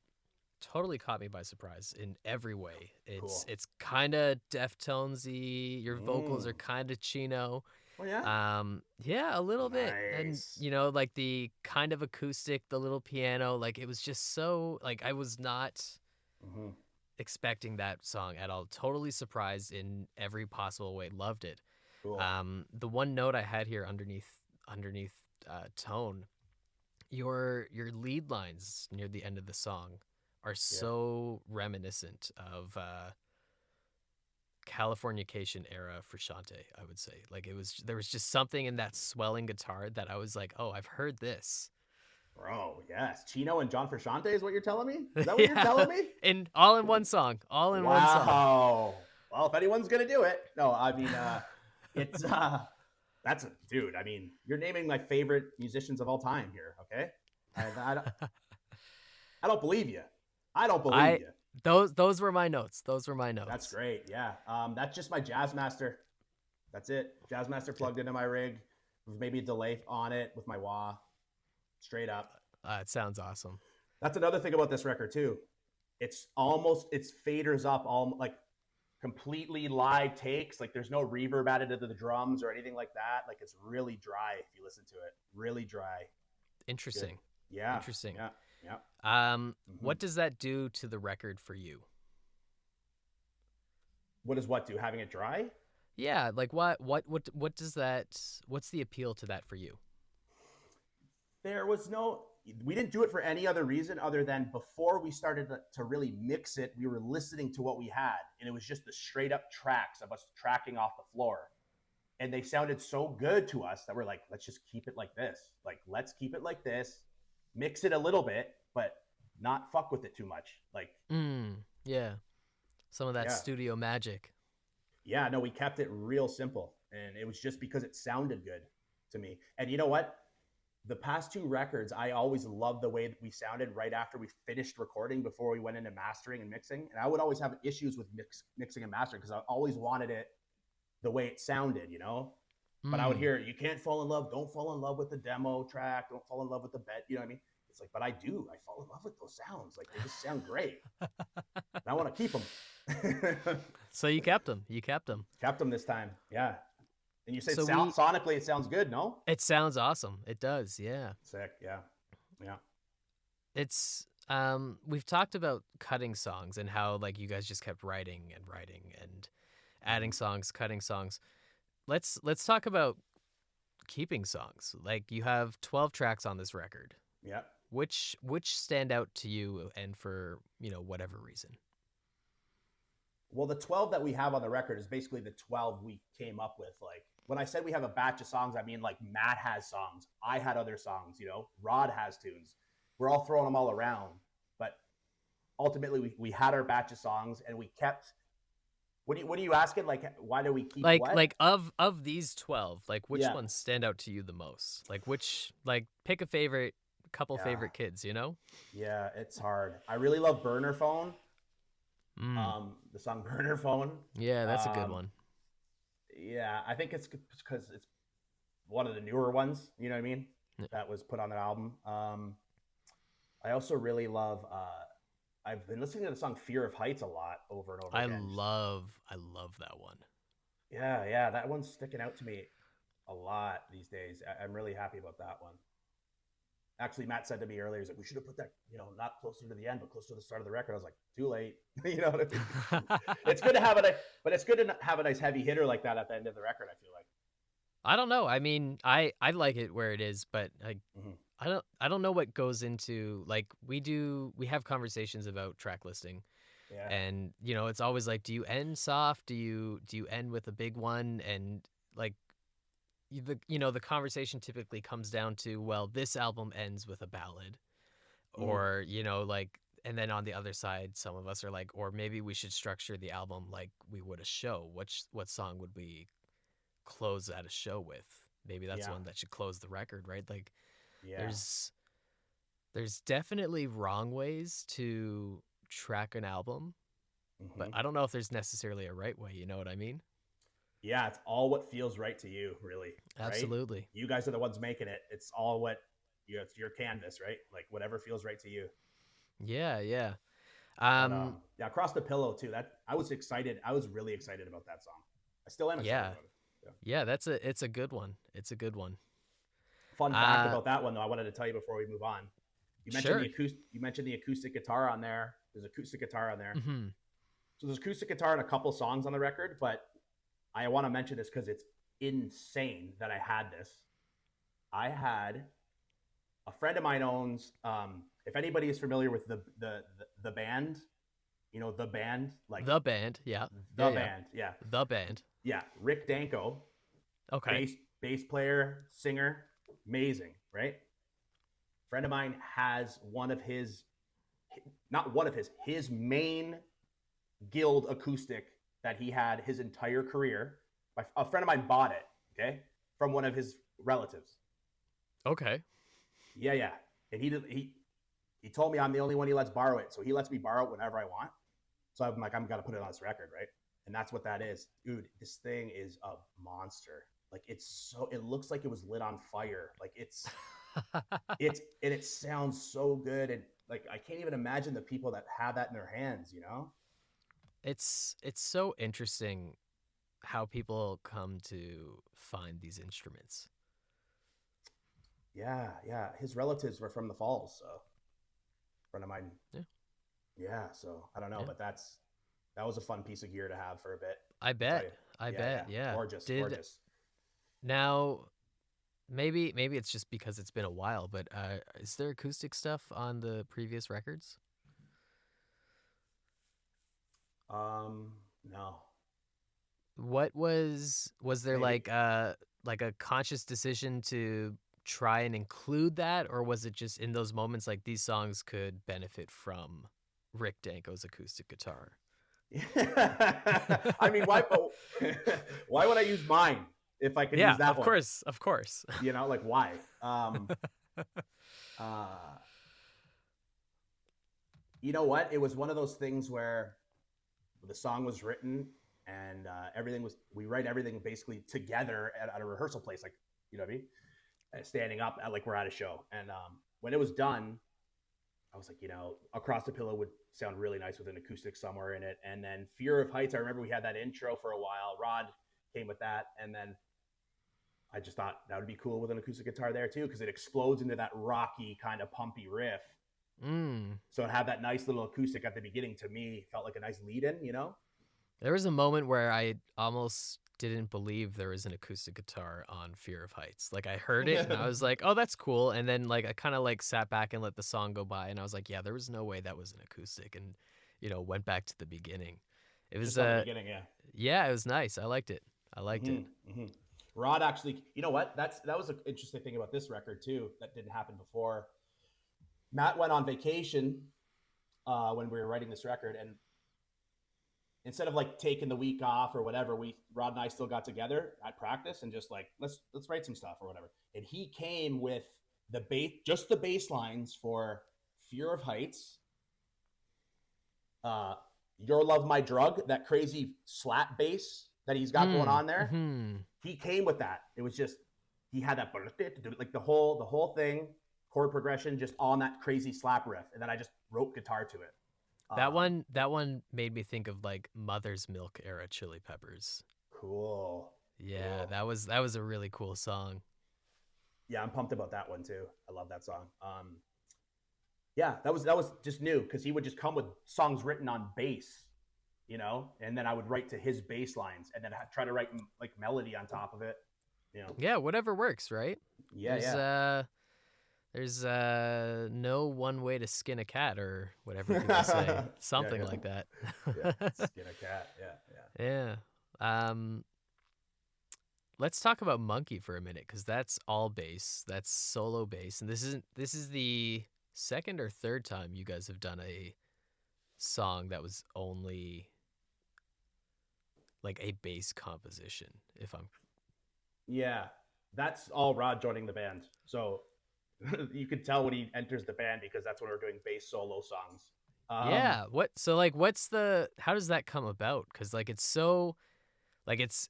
totally caught me by surprise in every way. Cool. It's kind of Deftonesy. Your vocals are Mm. kind of Chino. Oh yeah. Yeah, a little bit. And Nice. you know, like the kind of acoustic, the little piano, like it was just so like I was not Hmm. expecting that song at all. Totally surprised in every possible way. Loved it. Cool. The one note I had here underneath tone, your lead lines near the end of the song are Yeah. so reminiscent of Californication era for Shante, I would say. Like there was just something in that swelling guitar that I was like, "Oh, I've heard this." Bro, yes. Chino and John Frusciante is what you're telling me? Is that what you're Yeah. telling me? And all in one song. All in one song. Wow. Well, if anyone's gonna do it, no, I mean, it's that's a dude. I mean, you're naming my favorite musicians of all time here. Okay, I don't believe you. I don't believe I you. those were my notes. Those were my notes. That's great. Yeah. That's just my Jazz Master. That's it. Jazz Master plugged into my rig with maybe a delay on it with my wah. Straight up. It sounds awesome. That's another thing about this record too. it's faders up, all like completely live takes. Like there's no reverb added to the drums or anything like that. Like it's really dry if you listen to it. Really dry. It's good. Interesting. Yeah. Interesting. Yeah. Yeah. What does that do to the record for you? What does what do? Having it dry? Yeah, like what does that what's the appeal to that for you? There was no, we didn't do it for any other reason other than before we started to really mix it, we were listening to what we had, and it was just the straight up tracks of us tracking off the floor. And they sounded so good to us that we're like, let's just keep it like this. Like, let's keep it like this, mix it a little bit, but not fuck with it too much. Like, Yeah. Some of that yeah. studio magic. Yeah, no, we kept it real simple. And it was just because it sounded good to me. And you know what? The past two records, I always loved the way that we sounded right after we finished recording before we went into mastering and mixing. And I would always have issues with mixing and mastering because I always wanted it the way it sounded, you know? But I would hear, you can't fall in love. Don't fall in love with the demo track. Don't fall in love with the bed. You know what I mean? It's like, but I do. I fall in love with those sounds. Like they just sound great. And I want to keep them. So you kept them. You kept them. Kept them this time. Yeah. And you say So sonically it sounds good, no? it sounds awesome. It does. Yeah. Sick. Yeah. Yeah. It's we've talked about cutting songs and how like you guys just kept writing and writing and adding songs, cutting songs. Let's talk about keeping songs. Like you have 12 tracks on this record. Yeah. Which stand out to you and for, whatever reason? Well, the 12 that we have on the record is basically the 12 we came up with. Like when I said we have a batch of songs, I mean like Matt has songs. I had other songs, Rod has tunes. We're all throwing them all around. But ultimately we had our batch of songs and we kept, what are you asking? Like, why do we keep what? Like of these 12, like which Yeah. ones stand out to you the most? Like pick a favorite, couple Yeah. favorite kids, Yeah, it's hard. I really love Burner Phone. The song Burner Phone. Yeah, that's a good one. Yeah, I think it's because it's one of the newer ones, you know what I mean? That was put on that album. I also really love I've been listening to the song Fear of Heights a lot over and over I again. love that one. Yeah, that one's sticking out to me a lot these days. I'm really happy about that one. Actually, Matt said to me earlier, he's like, we should have put that, not closer to the end, but closer to the start of the record. I was like, too late. You know what I mean? It's good to have a nice heavy hitter like that at the end of the record, I feel like. I don't know. I mean, I like it where it is, but I don't know what goes into, like, we have conversations about track listing. Yeah. And, it's always like, do you end soft? Do you end with a big one? And like the conversation typically comes down to, well, this album ends with a ballad, or like, and then on the other side, some of us are like, or maybe we should structure the album like we would a show. What song would we close at a show with? Maybe that's one that should close the record, right? Like, there's definitely wrong ways to track an album, but I don't know if there's necessarily a right way. You know what I mean? Yeah, it's all what feels right to you, really. Absolutely. Right? You guys are the ones making it. It's all it's your canvas, right? Like whatever feels right to you. Yeah. Yeah, Across the Pillow too. That I was excited. I was really excited about that song. I still am excited about it. Yeah, it's a good one. It's a good one. Fun fact about that one though, I wanted to tell you before we move on. You mentioned the acoustic guitar on there. There's acoustic guitar on there. So there's acoustic guitar in a couple songs on the record, but I want to mention this because it's insane that I had this. I had a friend of mine owns. If anybody is familiar with the band, the band, like the band, yeah, band, yeah, the band, yeah. Rick Danko, okay, bass player, singer, amazing, right? Friend of mine has his main Guild acoustic that he had his entire career. A friend of mine bought it, okay, from one of his relatives. Okay. Yeah. And he told me I'm the only one he lets borrow it, so he lets me borrow it whenever I want. So I'm like, I'm gonna put it on this record, right? And that's what that is, dude. This thing is a monster. Like it looks like it was lit on fire. Like it sounds so good, and like I can't even imagine the people that have that in their hands, you know? It's so interesting how people come to find these instruments. Yeah, yeah. His relatives were from the Falls, so friend of mine. Yeah, Yeah, so I don't know, yeah. but that was a fun piece of gear to have for a bit. I I'll tell bet. you. I Yeah, bet. yeah. Yeah. Gorgeous, Did gorgeous. now maybe it's just because it's been a while, but is there acoustic stuff on the previous records? No. What was there Maybe. like a conscious decision to try and include that, or was it just in those moments like these songs could benefit from Rick Danko's acoustic guitar? I mean, why why would I use mine if I can use Yeah, that of one? course, of course. You know, like why? Uh you know what? It was one of those things where the song was written and everything was we write everything basically together at a rehearsal place, like you know what I mean, standing up at, like we're at a show. And when it was done, I was like, you know, Across the Pillow would sound really nice with an acoustic somewhere in it. And then Fear of Heights, I remember we had that intro for a while. Rod came with that, and then I just thought that would be cool with an acoustic guitar there too, because it explodes into that rocky kind of pumpy riff. Mm. So it had that nice little acoustic at the beginning. To me, felt like a nice lead in, you know. There was a moment where I almost didn't believe there was an acoustic guitar on Fear of Heights. Like I heard it and I was like, "Oh, that's cool." And then like I kind of like sat back and let the song go by and I was like, "Yeah, there was no way that was an acoustic." And went back to the beginning. It was Just on the beginning, yeah. yeah, it was nice. I liked it. I liked it. Mm-hmm, mm-hmm. Rod actually, you know what? That was an interesting thing about this record too. That didn't happen before. Matt went on vacation when we were writing this record, and instead of like taking the week off or whatever, we Rod and I still got together at practice and just like let's write some stuff or whatever. And he came with the bass, just the bass lines for Fear of Heights, uh, Your Love My Drug, that crazy slap bass that he's got going Mm. on there. Hmm. He came with that. It was just he had that like the whole thing, chord progression just on that crazy slap riff, and then I just wrote guitar to it. That one made me think of like Mother's Milk era Chili Peppers. Cool, Yeah, cool. that was a really cool song. Yeah, I'm pumped about that one too. I love that song. Yeah, that was just new because he would just come with songs written on bass, you know, and then I would write to his bass lines and then try to write like melody on top of it, you know. Yeah, whatever works, right? Yeah, There's yeah, uh there's no one way to skin a cat or whatever people say. yeah, Something yeah, like that. yeah. Skin a cat. Yeah, yeah. Yeah. Um let's talk about Monkey for a minute cuz that's all bass. That's solo bass and this is the second or third time you guys have done a song that was only like a bass composition if I'm Yeah, that's all Rod joining the band. So you could tell when he enters the band because that's when we're doing bass solo songs. Um, Yeah, what's the how does that come about? Cuz like it's so like it's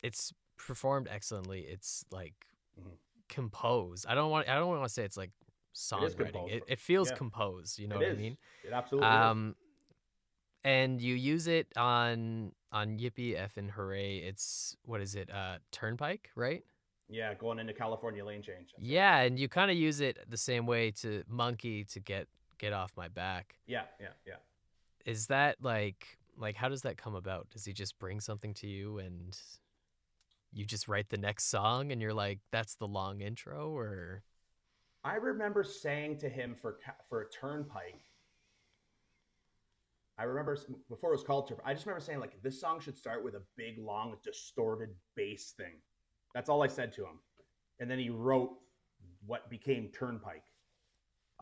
performed excellently. It's like mhm. composed. I don't want to say it's like It is songwriting. composed. It feels Yeah, composed, you know it what I is. mean? It absolutely is. Um and you use it on Yippee Effin' Hooray. It's what is it? Turnpike, right? Yeah, going into California lane change. That's right. Yeah, and you kind of use it the same way to Monkey to get off my back. Yeah, yeah, yeah. Is that like how does that come about? Does he just bring something to you and you just write the next song and you're like that's the long intro or I remember saying to him for Turnpike. I remember before it was called Turnpike. I just remember saying like this song should start with a big long distorted bass thing. That's all I said to him. And then he wrote what became Turnpike.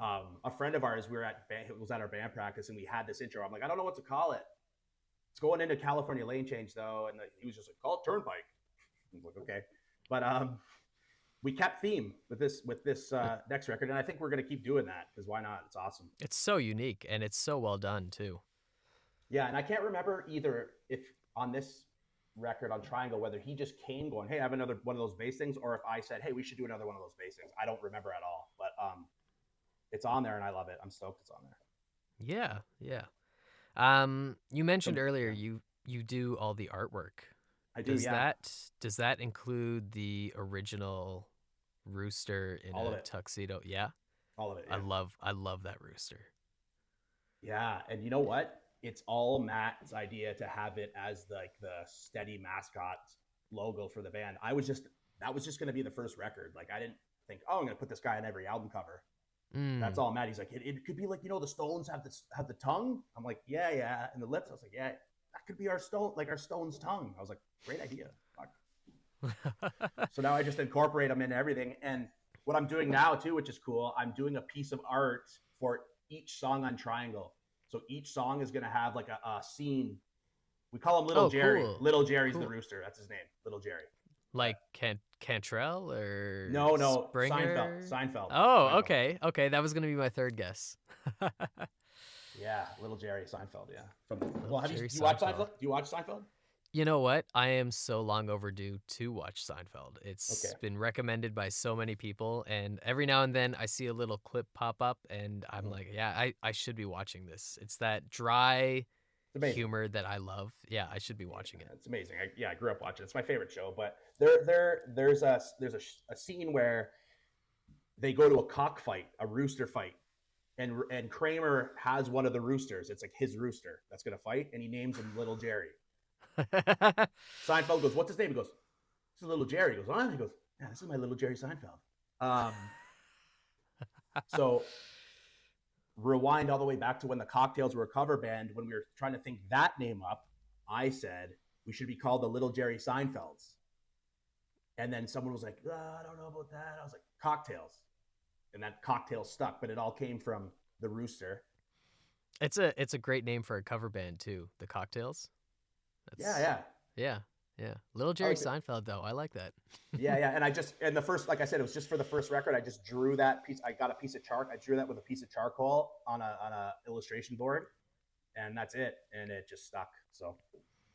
A friend of ours, we were at it was at our band practice, and we had this intro. I'm like, I don't know what to call it. It's going into California lane change though, and he was just like, call it Turnpike. I was like, okay, but we kept theme with this next record, and I think we're gonna keep doing that because why not? It's awesome. it's so unique and it's so well done too. Yeah, and I can't remember either if on this record on Triangle whether he just came going, hey, I have another one of those bass things, or if I said, hey, we should do another one of those bass things. I don't remember at all, but it's on there and I love it. I'm stoked it's on there. Yeah, yeah. You mentioned So earlier yeah, you do all the artwork. I do. Does Yeah, that include the original rooster in all of a it, tuxedo? Yeah. all of it. I love that rooster. Yeah, and you know what? It's all Matt's idea to have it as like the steady mascot logo for the band. That was just going to be the first record. Like I didn't think, oh, I'm going to put this guy on every album cover. That's Mm. all Matt. He's like, it could be like the Stones have the tongue. I'm like, yeah, yeah, and the lips. I was like, yeah, that could be our Stones tongue. I was like, great idea. Fuck. So now I just incorporate them in everything. And what I'm doing now too, which is cool, I'm doing a piece of art for each song on Triangle. So each song is going to have like a scene. We call him Little Oh, Jerry. cool. Little Jerry's the Cool. rooster. That's his name, Little Jerry. But Like Cantrell or no, no, Seinfeld. Springer? Seinfeld. Oh, Seinfeld. okay. Okay, that was going to be my third guess. Yeah, Little Jerry Seinfeld. Yeah. Little Do Jerry you watch Seinfeld. Seinfeld? Do you watch Seinfeld? You know what? I am so long overdue to watch Seinfeld. Okay. It's been recommended by so many people, and every now and then I see a little clip pop up, and I'm Mhm. like, yeah, I should be watching this. It's that dry It's amazing. humor that I love. Yeah, I should be Yeah, watching it. it's amazing. I grew up watching it. It's my favorite show. But there's a scene where they go to a cockfight, a rooster fight, and Kramer has one of the roosters. It's like his rooster that's gonna fight, and he names him Little Jerry. Seinfeld goes, "What's his name?" He goes, "This is Little Jerry." He goes, "Huh?" He goes, "Yeah, this is my Little Jerry Seinfeld." So rewind all the way back to when the Cocktails were a cover band. When we were trying to think that name up, I said we should be called the Little Jerry Seinfelds. And then someone was like, I don't know about that. I was like, Cocktails. And that cocktail stuck, but it all came from the rooster. It's a great name for a cover band too. The Cocktails. Yeah, That's yeah. yeah, yeah. Little I Jerry like it. Seinfeld though. I like that. Yeah, yeah. And the first, like I said, it was just for the first record. I just drew that piece. I got a piece of chart. I drew that with a piece of charcoal on a illustration board, and that's it. And it just stuck. So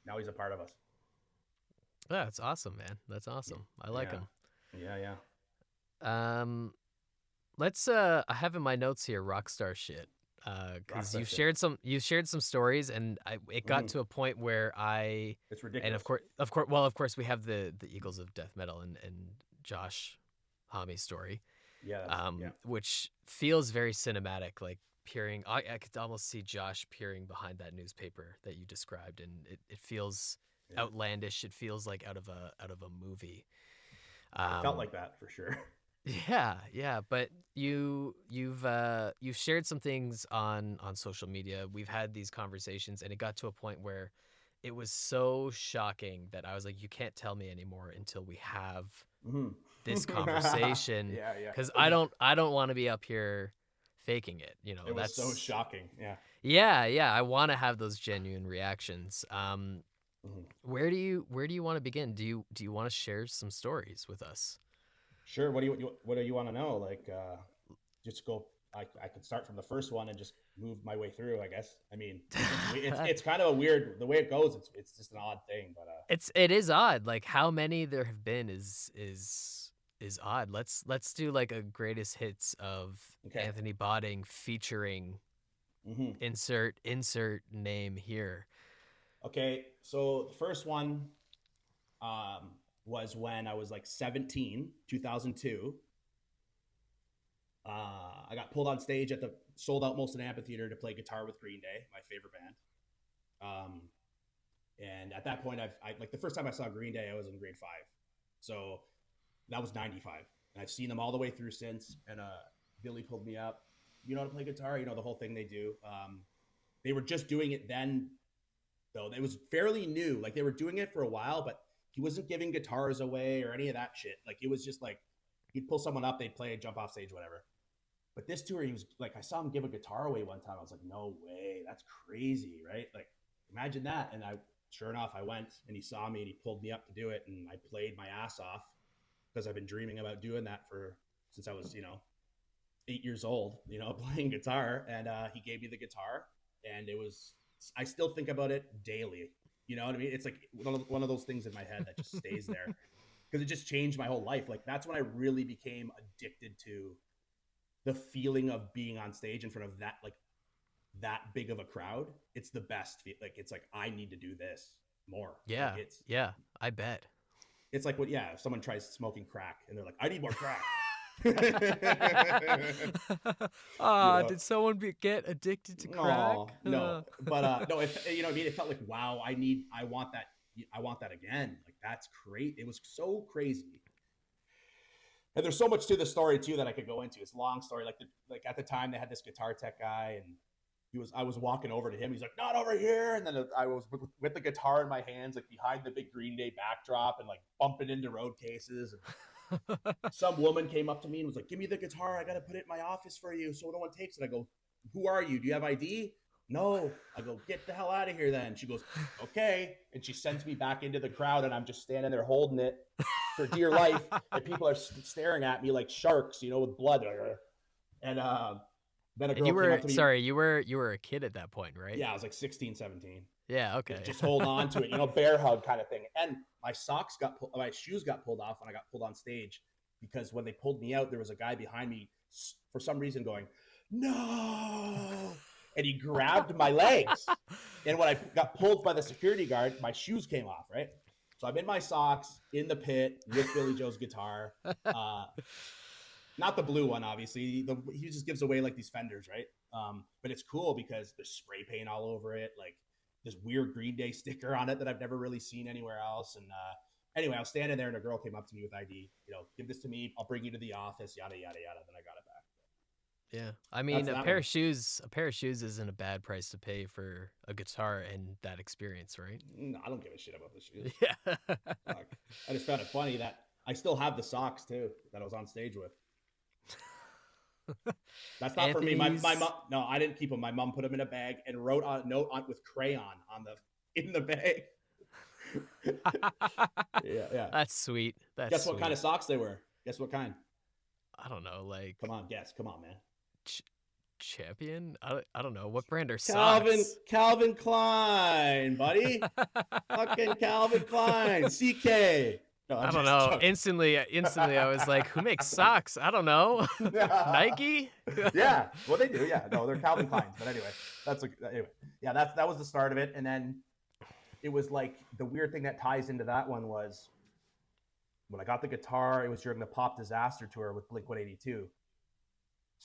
now he's a part of us. Yeah, that's awesome, man. That's awesome. I like Yeah, him. yeah, yeah. Um, let's I have in my notes here rockstar shit. Because Rockstar shit. you've shared some stories, and it got Mm-hmm. to a point where It's and ridiculous. of course we have the Eagles of death metal and Josh Homme's story, Yeah, yeah. which feels very cinematic, like peering. I could almost see Josh peering behind that newspaper that you described, and it feels Yeah. outlandish. It feels like out of a movie. It felt Um, like that for sure. yeah, yeah, but you've shared some things on social media. We've had these conversations, and it got to a point where it was so shocking that I was like, you can't tell me anymore until we have Mm-hmm. this conversation, Yeah, yeah. because I don't want to be up here faking it. It was so That's shocking. Yeah. yeah, yeah. I want to have those genuine reactions. Mhm. Where do you want to begin? Do you want to share some stories with us? Sure. What do you want to know? Like, just go. I could start from the first one and just move my way through. I guess. I mean, it's kind of a weird the way it goes. It's just an odd thing, but It is odd. Like how many there have been is odd. Let's do like a greatest hits of okay. Anthony Bodding featuring Hmm. insert name here. Okay. So the first one um, was when I was like 17, 2002. I got pulled on stage at the sold out Molson Amphitheater to play guitar with Green Day, my favorite band. Um, and at that point, like the first time I saw Green Day, I was in grade 5, so that was '95, and I've seen them all the way through since. And Billy pulled me up. You know how to play guitar? You know the whole thing they do. They were just doing it then, though. It was fairly new. Like they were doing it for a while, but he wasn't giving guitars away or any of that shit. Like it was just like he'd pull someone up, they'd play, jump off stage, whatever. But this tour, he was like, I saw him give a guitar away one time. I was like, no way, that's crazy, right? Like, imagine that. And sure enough, I went and he saw me and he pulled me up to do it, and I played my ass off because I've been dreaming about doing that since I was 8 years old, playing guitar. And he gave me the guitar, and I still think about it daily. You know what I mean? It's like one of those things in my head that just stays there because it just changed my whole life. Like that's when I really became addicted to the feeling of being on stage in front of that big of a crowd, it's the best. Like it's like I need to do this more. Like Yeah. Yeah. I bet. it's like what if someone tries smoking crack and they're like, I need more crack. you know, Did someone get addicted to crack? no, but no, if you know what I mean, it felt like wow, I want that again. Like that's great. It was so crazy. And there's so much to the story too that I could go into. It's a long story. Like at the time they had this guitar tech guy, and I was walking over to him. He's like, not over here. And then I was with the guitar in my hands, like behind the big Green Day backdrop, and like bumping into road cases. And some woman came up to me and was like, give me the guitar. I got to put it in my office for you so no one takes it. I go, who are you? Do you have ID? No. I go, get the hell out of here then. She goes, okay. And she sends me back into the crowd, and I'm just standing there holding it for dear life. And people are staring at me like sharks, with blood. And then a girl came up to me. Sorry, you were a kid at that point, right? Yeah, I was like 16, 17. Yeah, okay. Just hold on to it, bear hug kind of thing. And my shoes got pulled off when I got pulled on stage, because when they pulled me out, there was a guy behind me for some reason going, no. And he grabbed my legs. And when I got pulled by the security guard, my shoes came off, right? So I'm in my socks in the pit with Billy Joe's guitar. Not the blue one, obviously. He just gives away like these Fenders, right? But it's cool because there's spray paint all over it, like this weird Green Day sticker on it that I've never really seen anywhere else. And anyway, I was standing there and a girl came up to me with ID, give this to me. I'll bring you to the office, yada, yada, yada. Then I got it back. Yeah. I mean, a pair of shoes isn't a bad price to pay for a guitar and that experience, right? No, I don't give a shit about the shoes. Yeah. I just found it funny that I still have the socks too that I was on stage with. That's not for me. My mom. No, I didn't keep them. My mom put them in a bag and wrote a note with crayon in the bag. yeah. That's sweet. Guess what kind of socks they were? Guess what kind? I don't know. Like, come on, guess. Come on, man. Champion? I don't know. What brand are socks? Calvin Klein, buddy. Fucking Calvin Klein. CK. No, I don't know. Instantly, I was like, who makes socks? I don't know. Nike? Yeah. Well, they do. Yeah. No, they're Calvin Kleins. But anyway, yeah, that was the start of it. And then it was like the weird thing that ties into that one was when I got the guitar, it was during the Pop Disaster tour with Blink-182.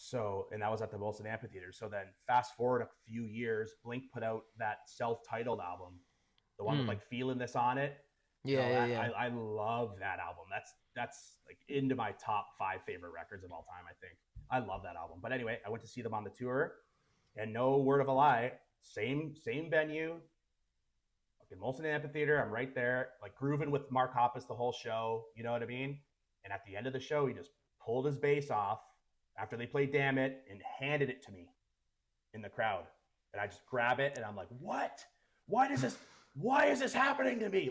So, and that was at the Wilson Amphitheater. So then fast forward a few years, Blink put out that self-titled album, the one with like Feeling This on it. Yeah. I love that album. That's like into my top 5 favorite records of all time, I think. I love that album. But anyway, I went to see them on the tour, and no word of a lie, same venue, fucking Molson Amphitheater. I'm right there, like grooving with Mark Hoppus the whole show. You know what I mean? And at the end of the show, he just pulled his bass off after they played Damn It and handed it to me in the crowd. And I just grab it and I'm like, what? Why is this happening to me?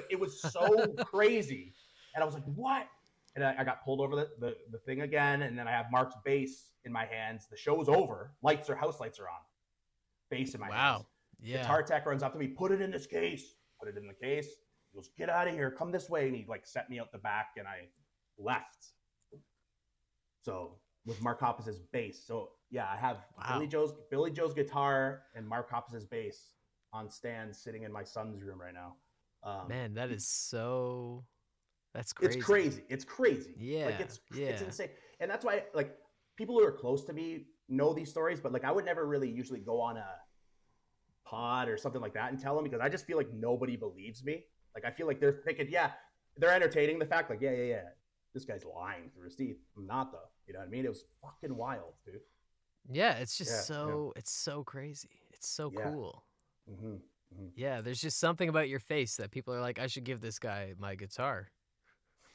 It was so crazy. And I was like, what? And I got pulled over the thing again. And then I have Mark's bass in my hands. The show's over. House lights are on. Bass in my hands. Wow. Yeah. Guitar tech runs up to me, put it in this case. Put it in the case. He goes, get out of here. Come this way. And he set me out the back and I left. So with Mark Hoppus's bass. So yeah, I have Billy Joe's guitar and Mark Hoppus's bass on stands sitting in my son's room right now. Man, that's crazy. It's crazy. Yeah. It's insane. And that's why people who are close to me know these stories, but I would never really usually go on a pod or something like that and tell them, because I just feel like nobody believes me. I feel like they're thinking, yeah, they're entertaining the fact yeah, this guy's lying through his teeth. I'm not though. You know what I mean? It was fucking wild, dude. Yeah, it's just it's so crazy. It's so cool. Mm-hmm, mm-hmm. Yeah, there's just something about your face that people are like, I should give this guy my guitar.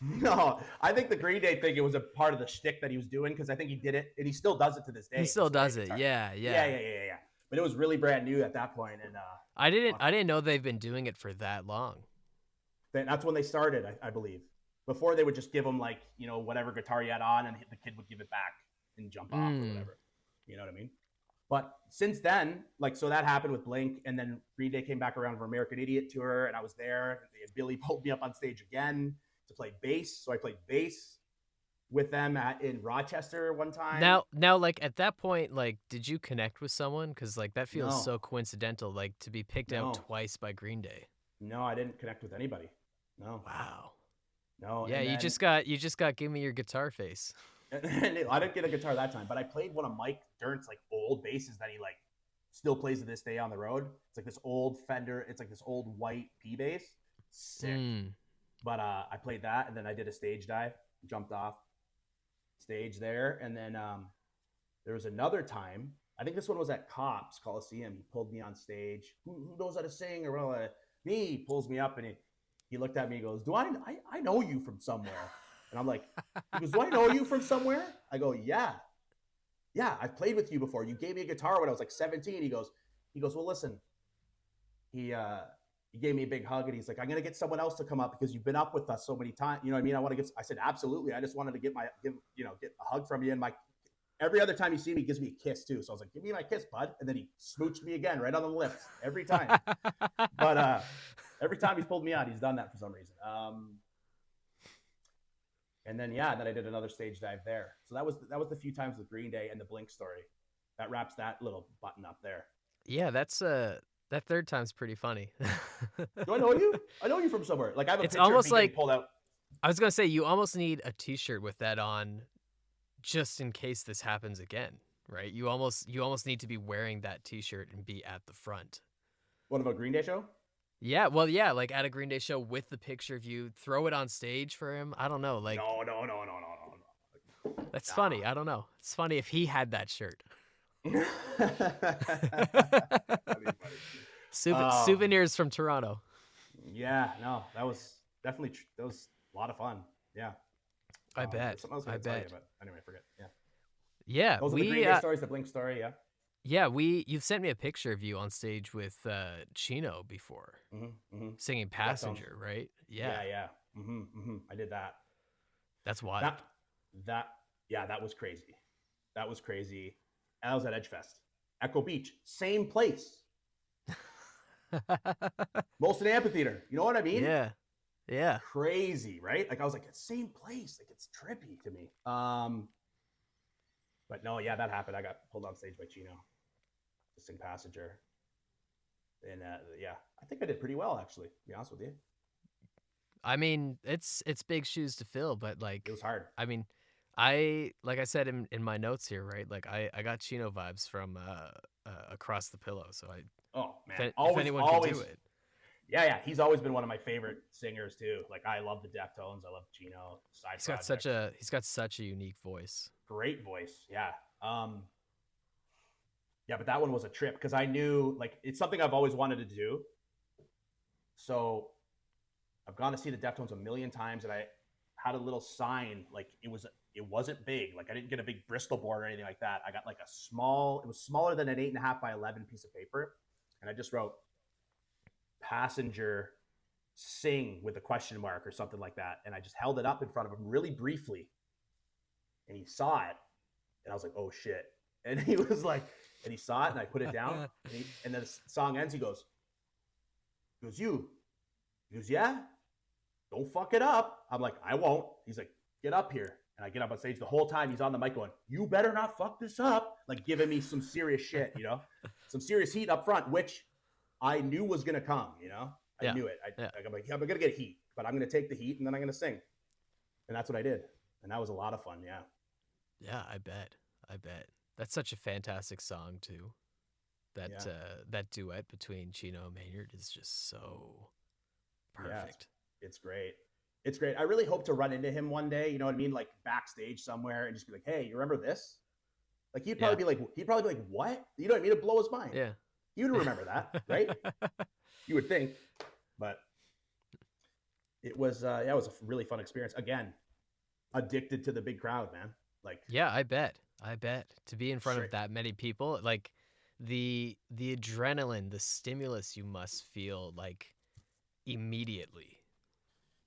No, I think the Green Day thing, it was a part of the shtick that he was doing, because I think he did it, and he still does it to this day. He still does it, yeah. But it was really brand new at that point, and I didn't know they've been doing it for that long. That's when they started, I believe. Before, they would just give him whatever guitar you had on, and the kid would give it back and jump off or whatever. You know what I mean? But since then, so that happened with Blink, and then Green Day came back around for American Idiot tour, and I was there. And Billy pulled me up on stage again to play bass, so I played bass. with them in Rochester one time. Now, like at that point, like, did you connect with someone? Because like that feels No, so coincidental, like to be picked out no, twice by Green Day. no, I didn't connect with anybody. No, Wow. no. Yeah, And then you just got give me your guitar face. I didn't get a guitar that time, but I played one of Mike Dirnt's like old basses that he like still plays to this day on the road. It's like this old Fender. It's like this old white P bass. Sick. Mm. But I played that, and then I did a stage dive, jumped off stage there, and then there was another time. I think this one was at Cops Coliseum. He pulled me on stage. Who knows how to sing? Or well, me. He pulls me up, and he looked at me. He goes, "Do I know you from somewhere?" And I'm like, he goes, "Do I know you from somewhere?" I go, "Yeah, yeah. I've played with you before. You gave me a guitar when I was like 17." He goes, "Well, listen." He he gave me a big hug, and he's like, "I'm gonna get someone else to come up because you've been up with us so many times. You know what I mean? I want to get." I said, "Absolutely. I just wanted to get a hug from you." And my every other time you see me, he gives me a kiss too. So I was like, "Give me my kiss, bud." And then he smooched me again, right on the lips, every time. But every time he's pulled me out, he's done that for some reason. And then then I did another stage dive there. So that was the few times with Green Day and the Blink story. That wraps that little button up there. Yeah, that's that third time's pretty funny. Do I know you? I know you from somewhere. Like I have a It's picture of almost me getting like pulled out. I was gonna say you almost need a T-shirt with that on, just in case this happens again, right? You almost need to be wearing that T-shirt and be at the front. What about Green Day show? Yeah, well, yeah, like at a Green Day show with the picture of you, throw it on stage for him. I don't know, like No, no, no, no, no, no, no. that's Nah. funny. I don't know. It's funny if he had that shirt. That'd be funny. Souvenirs from Toronto. Yeah, no, that was definitely that was a lot of fun. Yeah. I bet. Something else I was going to tell you, but anyway, forget. Yeah. Yeah, Those are the Green Day stories, the Blink story. Yeah. Yeah, you've sent me a picture of you on stage with Chino before, singing "Passenger," right? Yeah, Yeah. I did that. That's wild. That was crazy. That was crazy. And I was at Edgefest, Echo Beach, same place. Molson Amphitheater. You know what I mean? Yeah. Crazy, right? Like I was like, it's same place. Like it's trippy to me. But no, yeah, that happened. I got pulled on stage by Chino to sing Passenger. And I think I did pretty well, actually, to be honest with you. I mean, it's big shoes to fill, but like it was hard. I mean, like I said in my notes here, right? Like I got Chino vibes from Across the Pillow. So man, if anyone can do it. Yeah, he's always been one of my favorite singers too. Like I love the Deftones, I love Chino. He's got such a unique voice. Great voice, yeah. But that one was a trip because I knew like it's something I've always wanted to do. So I've gone to see the Deftones a million times, and I had a little sign. Like it wasn't big. Like I didn't get a big Bristol board or anything like that. I got like it was smaller than an 8.5 by 11 piece of paper, and I just wrote "Passenger sing" with a question mark or something like that, and I just held it up in front of him really briefly, and he saw it, and I was like, "Oh shit!" And he was like, and he saw it, and I put it down, and then the song ends. He goes, "You," he goes, "Yeah, don't fuck it up." I'm like, "I won't." He's like, "Get up here," and I get up on stage. The whole time he's on the mic going, "You better not fuck this up," like giving me some serious shit, some serious heat up front, which I knew was gonna come, I knew it. I'm like, I'm gonna get heat, but I'm gonna take the heat and then I'm gonna sing, and that's what I did, and that was a lot of fun. Yeah. Yeah, I bet. That's such a fantastic song too. That duet between Chino and Maynard is just so perfect. Yeah, it's great. It's great. I really hope to run into him one day. You know what I mean? Like backstage somewhere, and just be like, "Hey, you remember this?" Like he'd probably be like, "What?" You know what I mean? It'd blow his mind. Yeah. He would remember that, right? You would think, but it was it was a really fun experience. Again, addicted to the big crowd, man. Like yeah, I bet to be in front of that many people, like the adrenaline, the stimulus you must feel like immediately.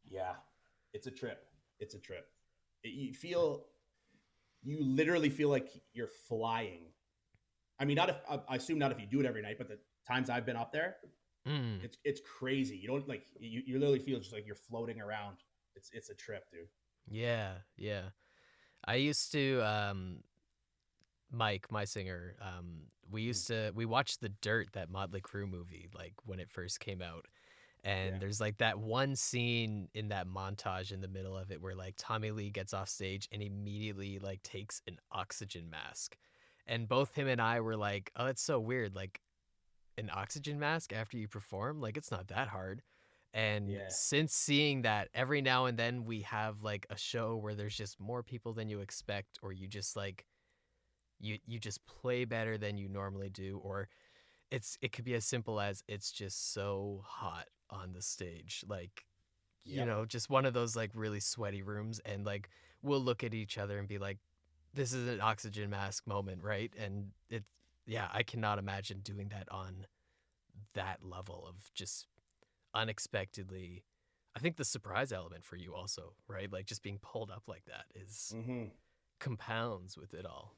Yeah, it's a trip. You literally feel like you're flying. I mean, I assume not if you do it every night, but the times I've been up there, it's crazy. You don't like you literally feel just like you're floating around. It's a trip, dude. Yeah. I used to Mike, my singer, Mm. we watched The Dirt, that Motley Crue movie, like when it first came out. Yeah. And there's like that one scene in that montage in the middle of it where like Tommy Lee gets off stage and immediately like takes an oxygen mask. And both him and I were like, "Oh, that's so weird. Like an oxygen mask after you perform? Like it's not that hard." And Yeah. since seeing that, every now and then we have like a show where there's just more people than you expect, or you just like you just play better than you normally do, or it could be as simple as it's just so hot on the stage, like Yep. just one of those like really sweaty rooms, and like we'll look at each other and be like, this is an oxygen mask moment, right? And it yeah, I cannot imagine doing that on that level of just unexpectedly. I think the surprise element for you also, right? Like just being pulled up like that is Hmm. compounds with it all.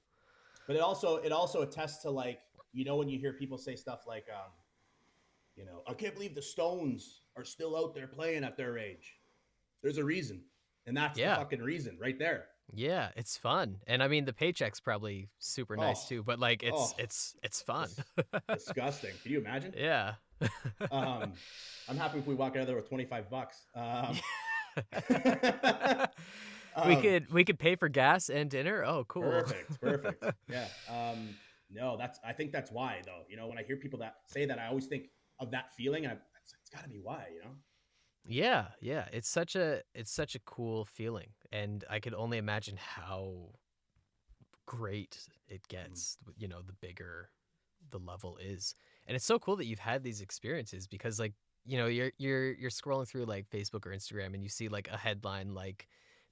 But it also attests to, like, when you hear people say stuff like, I can't believe the Stones are still out there playing at their age. There's a reason, and that's the Yeah. fucking reason right there. Yeah, it's fun. And I mean the paycheck's probably super Oh, nice too, but like it's oh, it's it's fun. dis- disgusting. Can you imagine? Yeah. Um, I'm happy if we walk out of there with $25. we Um, could we could pay for gas and dinner. Oh, cool. Perfect, perfect. Yeah. No, I think that's why, though. When I hear people that say that, I always think of that feeling, and it's got to be why. Yeah, yeah. It's such a cool feeling, and I could only imagine how great it Mm. gets, the bigger the level is. And it's so cool that you've had these experiences because like, you're scrolling through like Facebook or Instagram and you see like a headline like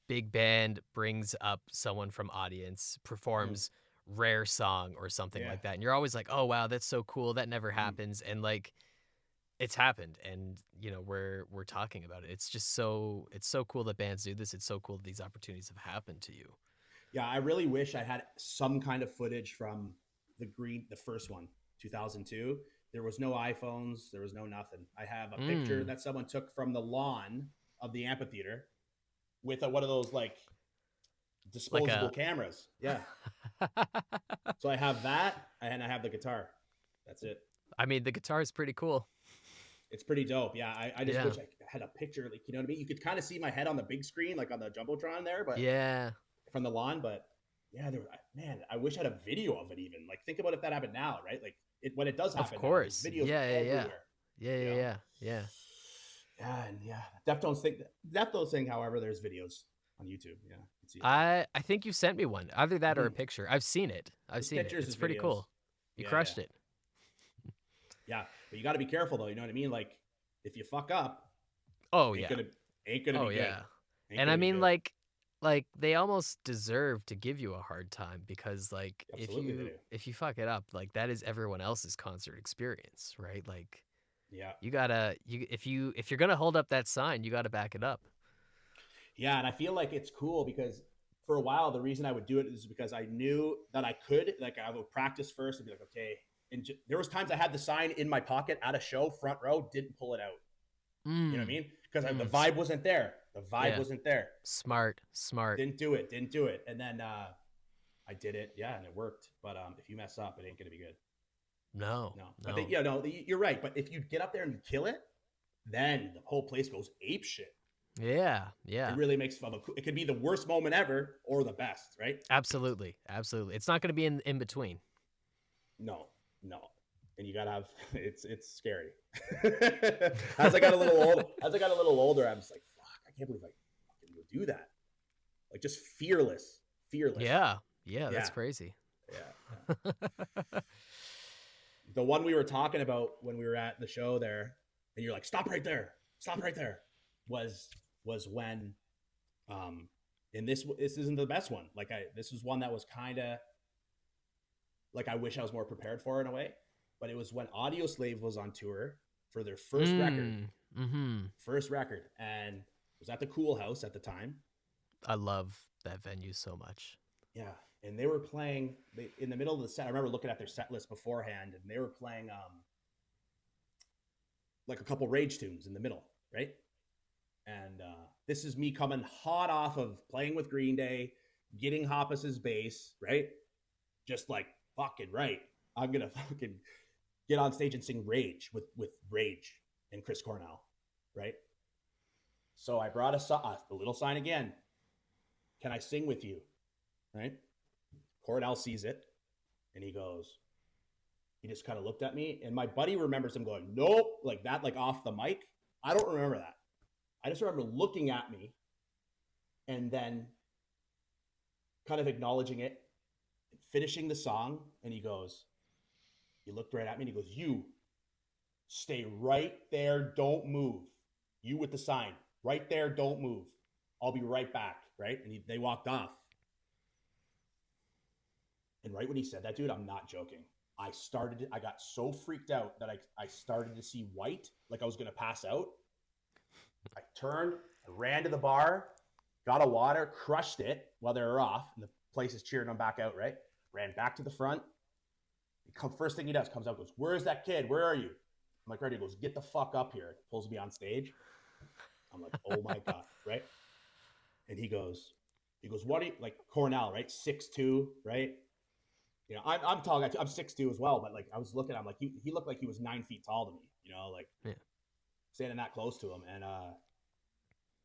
big band brings up someone from audience, Mm. performs rare song or something Yeah. like that. And you're always like, "Oh wow, that's so cool. That never Mm. happens." And like it's happened, and we're talking about it. It's so cool that bands do this. It's so cool that these opportunities have happened to you. Yeah, I really wish I had some kind of footage from the first one, 2002. There was no iPhones, there was no nothing. I have a picture Mm, that someone took from the lawn of the amphitheater with one of those, like, like disposable a cameras. Yeah. So I have that, and I have the guitar. That's it. I mean, the guitar is pretty cool. It's pretty dope. Yeah, I just Yeah. wish I had a picture, like, you know what I mean? You could kind of see my head on the big screen, like on the Jumbotron there, but Yeah. from the lawn. But yeah, man, I wish I had a video of it even. Like, think about if that happened now, right? Like, when it does Of happen now, there's course. videos Yeah, yeah, yeah. everywhere, Yeah, you yeah, know? yeah. Yeah. Yeah, and yeah, Deftones thing, however, there's videos on YouTube. Yeah, you can see it there. I think you sent me one. Either that or a Mm-hmm. picture. I've seen it. I've There's seen it. pictures, It's there's pretty videos. cool. You Yeah, yeah. crushed it. Yeah, but you got to be careful though. You know what I mean? Like, if you fuck up, Oh ain't yeah. gonna ain't gonna Oh be good. yeah. Ain't And I gonna be mean good. like they almost deserve to give you a hard time because like if Absolutely, they you do. if you fuck it up, like that is everyone else's concert experience, right? Like Yeah, you gotta you if you're gonna hold up that sign, you gotta back it up. yeah, and I feel like it's cool because for a while the reason I would do it is because I knew that I could. Like, I would practice first and be like, okay. And there was times I had the sign in my pocket at a show, front row, didn't pull it out. You know what I Mm. mean? Because the Mm. vibe wasn't there. The vibe Yeah. wasn't there. Smart. Smart. Didn't do it. Didn't do it. And then I did it. Yeah, and it worked. But if you mess up, it ain't gonna be good. No. No. But No. no, you're right. But if you get up there and you kill it, then the whole place goes ape shit. Yeah. It Yeah. really makes fun of. It could be the worst moment ever or the best, right? Absolutely. Absolutely. It's not gonna be in between. No, no. And you gotta have it's scary. As I got a little older, I was like, fuck, I can't believe I fucking would do that. Like, just fearless. Fearless. Yeah. Yeah, that's Yeah. crazy. Yeah. The one we were talking about when we were at the show there, and you're like, stop right there, stop right there, was when and this isn't the best one. Like, this was one that was kind of like, I wish I was more prepared for in a way. But it was when Audio Slave was on tour for their first record. Mm-hmm. And it was at the Cool House at the time. I love that venue so much. Yeah, and they were playing in the middle of the set. I remember looking at their set list beforehand, and they were playing like a couple Rage tunes in the middle, right? And this is me coming hot off of playing with Green Day, getting Hoppus's bass, right? Just like fucking right. I'm gonna fucking get on stage and sing Rage with Rage and Chris Cornell, right? So I brought a little sign again. Can I sing with you? Right? Cornell sees it and he just kind of looked at me, and my buddy remembers him going, nope, like that, like off the mic. I don't remember that. I just remember looking at me and then kind of acknowledging it, finishing the song, and he looked right at me and he goes, you stay right there, don't move. You with the sign, right there, don't move. I'll be right back, right? And they walked off. And right when he said that, dude, I'm not joking. I got so freaked out that I started to see white, like I was gonna pass out. I turned, I ran to the bar, got a water, crushed it while they were off, and the place is cheering them back out, right? Ran back to the front. First thing he does, comes out, goes, where's that kid? Where are you? I'm like, right. He goes, get the fuck up here. Pulls me on stage. I'm like, oh my God, right? And he goes, what are you, like Cornell, right? 6'2", right? You know, I'm tall guy too. I'm 6'2" as well, but like I was looking, I'm like, he looked like he was 9 feet tall to me, you know, like standing that close to him.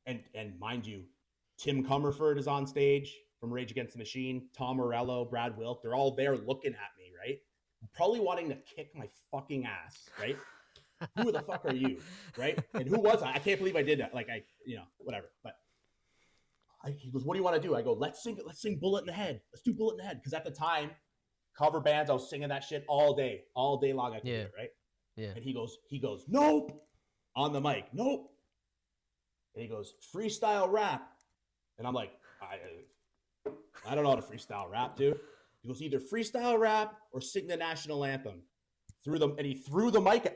And mind you, Tim Comerford is on stage from Rage Against the Machine, Tom Morello, Brad Wilk, they're all there looking at me, right? Probably wanting to kick my fucking ass, right? Who the fuck are you, right? And who was I? I can't believe I did that. Like whatever. But he goes, what do you want to do? I go, let's sing Bullet in the Head. Let's do Bullet in the Head. Because at the time, cover bands, I was singing that shit all day long. I could do it, right? Yeah. And he goes, nope, on the mic, nope. And he goes, freestyle rap. And I'm like, I don't know how to freestyle rap, dude. He goes, either freestyle rap or sing the national anthem. And he threw the mic at,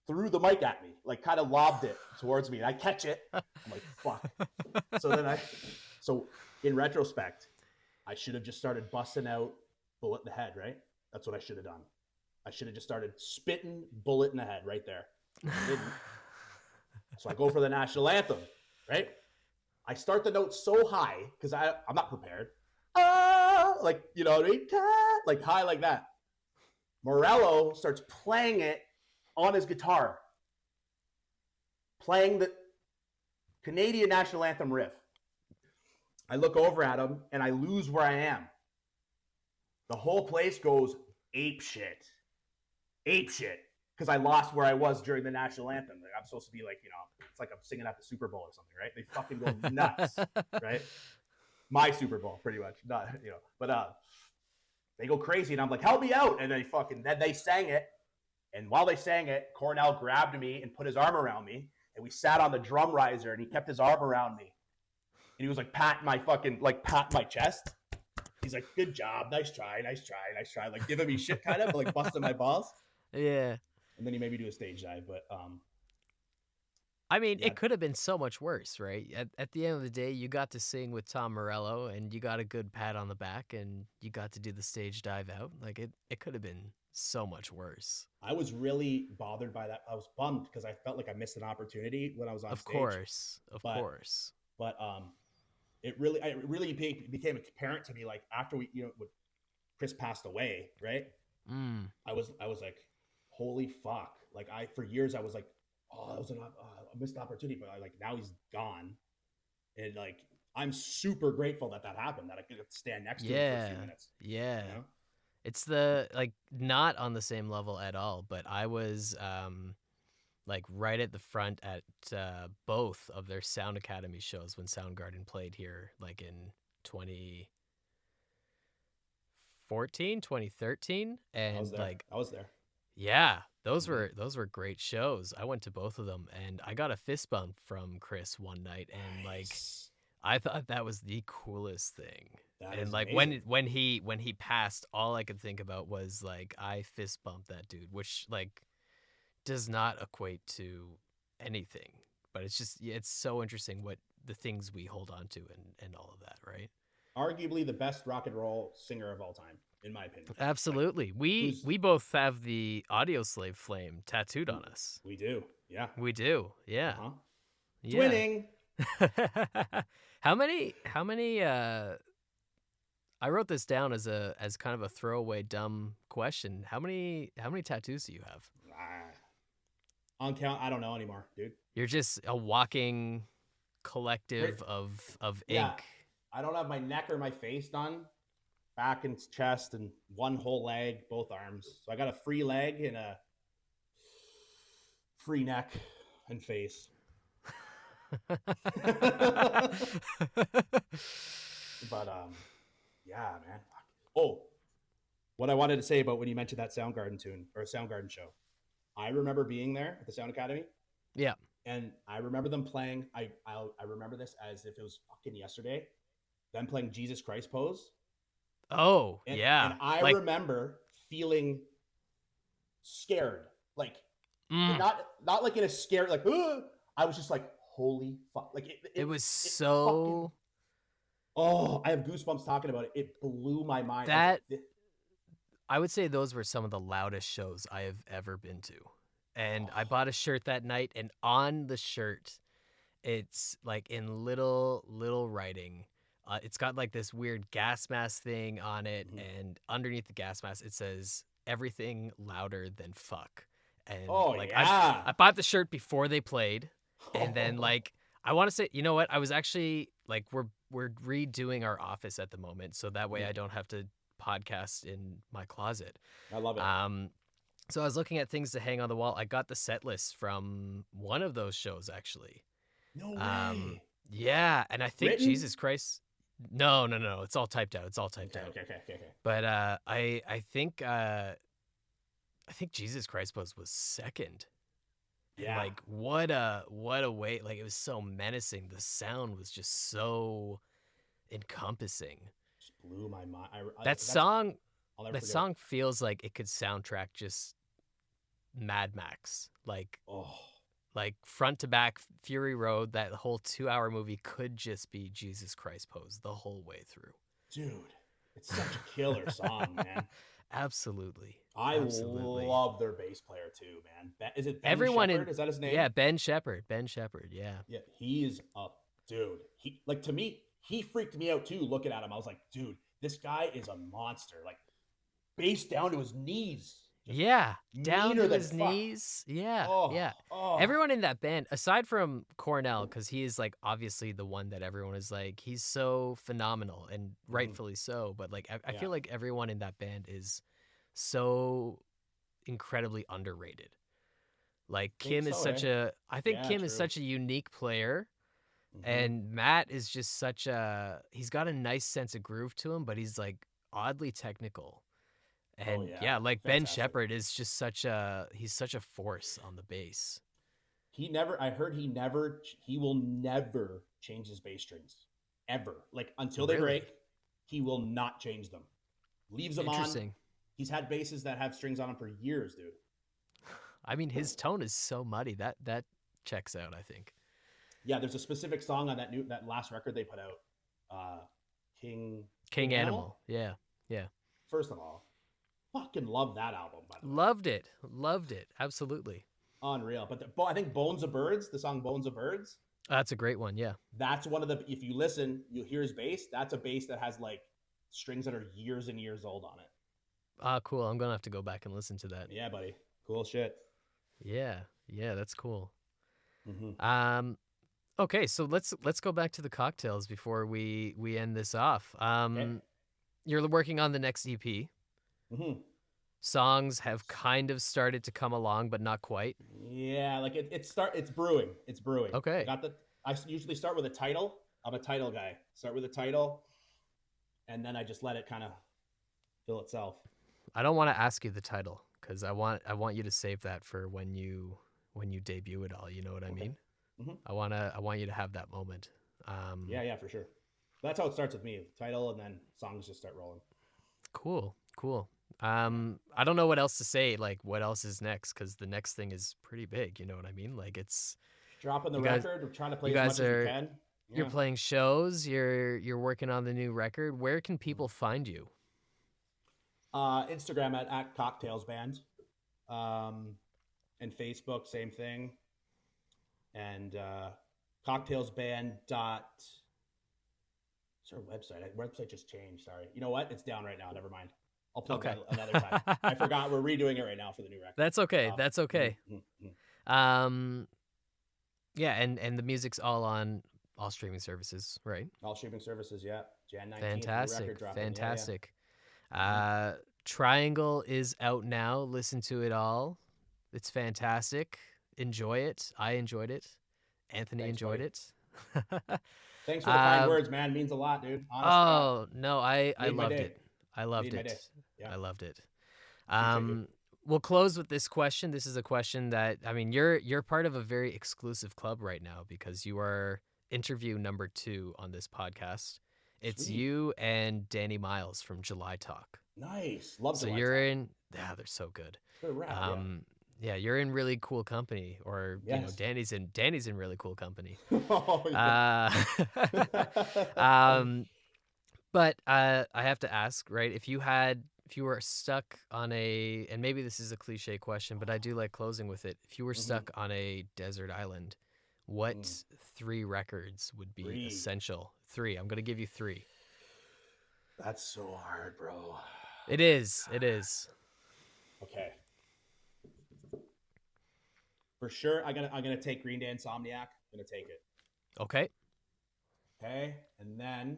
threw the mic at me, like kind of lobbed it towards me. And I catch it. I'm like, fuck. So in retrospect, I should have just started busting out Bullet in the Head, right? That's what I should have done. I should have just started spitting Bullet in the Head right there. I didn't. So I go for the national anthem, right? I start the note so high because I'm not prepared. Like, you know what I mean? Like high like that. Morello starts playing it on his guitar, playing the Canadian national anthem riff. I look over at him and I lose where I am. The whole place goes ape shit. Because I lost where I was during the national anthem. Like, I'm supposed to be like, you know, it's like I'm singing at the Super Bowl or something, right? They fucking go nuts, right? My Super Bowl, pretty much. Not, you know, but they go crazy, and I'm like, help me out. And then they sang it. And while they sang it, Cornell grabbed me and put his arm around me, and we sat on the drum riser, and he kept his arm around me. And he was like patting my chest. He's like, good job, nice try, like giving me shit kind of, like busting my balls. Yeah. And then he made me do a stage dive, but I mean, it could have been so much worse, right? At the end of the day, you got to sing with Tom Morello, and you got a good pat on the back, and you got to do the stage dive out. Like, it could have been so much worse. I was really bothered by that. I was bummed because I felt like I missed an opportunity when I was on stage. Of course. But it really became apparent to me, like, after when Chris passed away, right? I was like, holy fuck. Like, for years I was like, oh, that was a missed opportunity, but like now he's gone, and like I'm super grateful that happened, that I could stand next to him for a few minutes. Yeah, you know? It's not on the same level at all, but I was like right at the front at both of their Sound Academy shows when Soundgarden played here, like in 2014, 2013, and I was there. Yeah, those were great shows. I went to both of them, and I got a fist bump from Chris one night, and like I thought that was the coolest thing. And like amazing. when he passed, all I could think about was like I fist bumped that dude, which like does not equate to anything, but it's so interesting what the things we hold on to and all of that, right? Arguably the best rock and roll singer of all time, in my opinion. Absolutely. Like, we both have the Audio Slave flame tattooed on us. We do. Yeah. We do. Yeah. Yeah. Twinning. How many I wrote this down as kind of a throwaway dumb question. How many tattoos do you have? Ah, on count, I don't know anymore, dude. You're just a walking Pretty, collective of yeah, ink. I don't have my neck or my face done. Back and chest and one whole leg, both arms. So I got a free leg and a free neck and face. But yeah, man. Oh, what I wanted to say about when you mentioned that Soundgarden tune or Soundgarden show. I remember being there at the Sound Academy, Yeah. and I remember them playing. I remember this as if it was fucking yesterday. Them playing Jesus Christ Pose, Oh, and yeah. I Like, remember feeling scared, like, and mm, not like in a scare, like, ugh! I was just like, holy fuck, like it was it fucking, so oh, I have goosebumps talking about it. It blew my mind. I was that like, I would say those were some of the loudest shows I have ever been to. And I oh, bought a shirt that night, and on the shirt, it's like in little writing. It's got like this weird gas mask thing on it, mhm. and underneath the gas mask it says everything louder than fuck. And Oh like yeah. I bought the shirt before they played, and then like I want to say, you know what? I was actually like we're redoing our office at the moment, so that way Mhm. I don't have to podcast in my closet. I love it. Um, so I was looking at things to hang on the wall. I got the set list from one of those shows actually. No Um, way. yeah, and I think Written? Jesus Christ. No, no, no. It's all typed out. It's all typed Okay, out. okay, okay, okay, okay. But I think Jesus Christ was second. And Yeah, like what a way, like it was so menacing. The sound was just so encompassing. just blew my mind. That That's song I'll never that forget it. song feels like it could soundtrack just Mad Max. Oh, Like front to back Fury Road, that whole 2 hour movie could just be Jesus Christ Pose the whole way through. dude, it's such a killer song, man. Absolutely. I Absolutely. love their bass player too, man. Is it Ben Everyone in Shepherd? Is that his yeah, name? Ben Shepherd. Ben Shepherd, yeah. Yeah, he's a dude. He, like, to me, he freaked me out too. Looking at him, I was like, dude, this guy is a monster. Like, bass down to his knees, just Yeah, down meaner to than his fuck. knees. Yeah, Oh, yeah. oh. Everyone in that band, aside from Cornell, because he is like obviously the one that everyone is like, he's so phenomenal and Mhm. rightfully so. But like, I Yeah, feel like everyone in that band is so incredibly underrated. Like think Kim is so, eh? such a, I think Yeah, Kim is true. such a unique player, Hmm. and Matt is just such a, he's got a nice sense of groove to him, but he's like oddly technical. Oh And yeah, yeah, like Ben fantastic. Shepherd is just such a, he's such a force on the bass. He never. I heard he never. He will never change his bass strings ever. Like, until they break, Really he will not change them. Leaves them on. interesting. He's had basses that have strings on them for years, dude. I mean, his tone is so muddy that checks out, I think. Yeah, there's a specific song on that last record they put out, uh, King King Animal. Animal. Yeah. Yeah. First of all, fucking love that album, by the way. Loved it. Loved it. Absolutely. Unreal. But I think Bones of Birds, the song Bones of Birds, That's a great one. Yeah. that's one of the. If you listen, you hear his bass. That's a bass that has like strings that are years and years old on it. Ah, cool. I'm gonna have to go back and listen to that. Yeah, buddy. Cool shit. Yeah. Yeah, that's cool. Mm-hmm. Um, okay, so let's go back to the cocktails before we end this off. Okay. You're working on the next EP. Mm-hmm. Songs have kind of started to come along, but not quite. Yeah, like it's brewing. It's brewing. I Okay. got the. I usually start with a title. I'm a title guy. Start with a title, and then I just let it kind of fill itself. I don't want to ask you the title because I want you to save that for when you debut it all. You know what I Okay. mean? Mm-hmm. I want you to have that moment. Yeah, yeah, for sure. That's how it starts with me. Title, and then songs just start rolling. Cool, cool. Yeah. I don't know what else to say. Like, what else is next? Because the next thing is pretty big. You know what I mean? Like, it's Dropping the you guys. record. We're trying to You play as much guys as we are can. you're Yeah. playing shows. You're working on the new record. Where can people find you? Instagram at Cocktails Band, um, and Facebook same thing, and Cocktails Band dot. What's our website? Our website just changed. Sorry. You know what? It's down right now. Never mind. I'll plug Okay. that another time. I forgot we're redoing it right now for the new record. That's okay. That's okay. Mhm, mhm, mhm. Um, yeah, and the music's all on all streaming services, right? All streaming services. Yeah. Jan 19th, new Fantastic. record dropping. Yeah, yeah. Fantastic. hmm Uh, Triangle is out now. Listen to it all. It's fantastic. Enjoy it. I enjoyed it. Anthony Thanks, enjoyed buddy. it. Thanks for the kind um, words, man. Means a lot, dude. Honest to God. oh no, I Made my loved it. day. I loved Made my it. day. Yeah. I loved it. Appreciate you. Um, we'll close with this question. This is a question that I mean, you're part of a very exclusive club right now because you are interview number 2 on this podcast. It's Sweet. you and Danny Miles from July Talk. Nice. Love So July you're Talk. in. Yeah, they're so good. They're rad. Yeah. Yeah, you're in really cool company, or Yes. Danny's in really cool company. Oh, yeah. Um, but I have to ask, right? If you were stuck on a, and maybe this is a cliche question, but I do like closing with it. If you were Mhm. stuck on a desert island, what Mm. 3 records would be 3. essential? 3. I'm gonna give you 3. That's so hard, bro. It is. It is. Okay. For sure, I'm gonna take Green Day Insomniac. I'm gonna take it. Okay. Okay, and then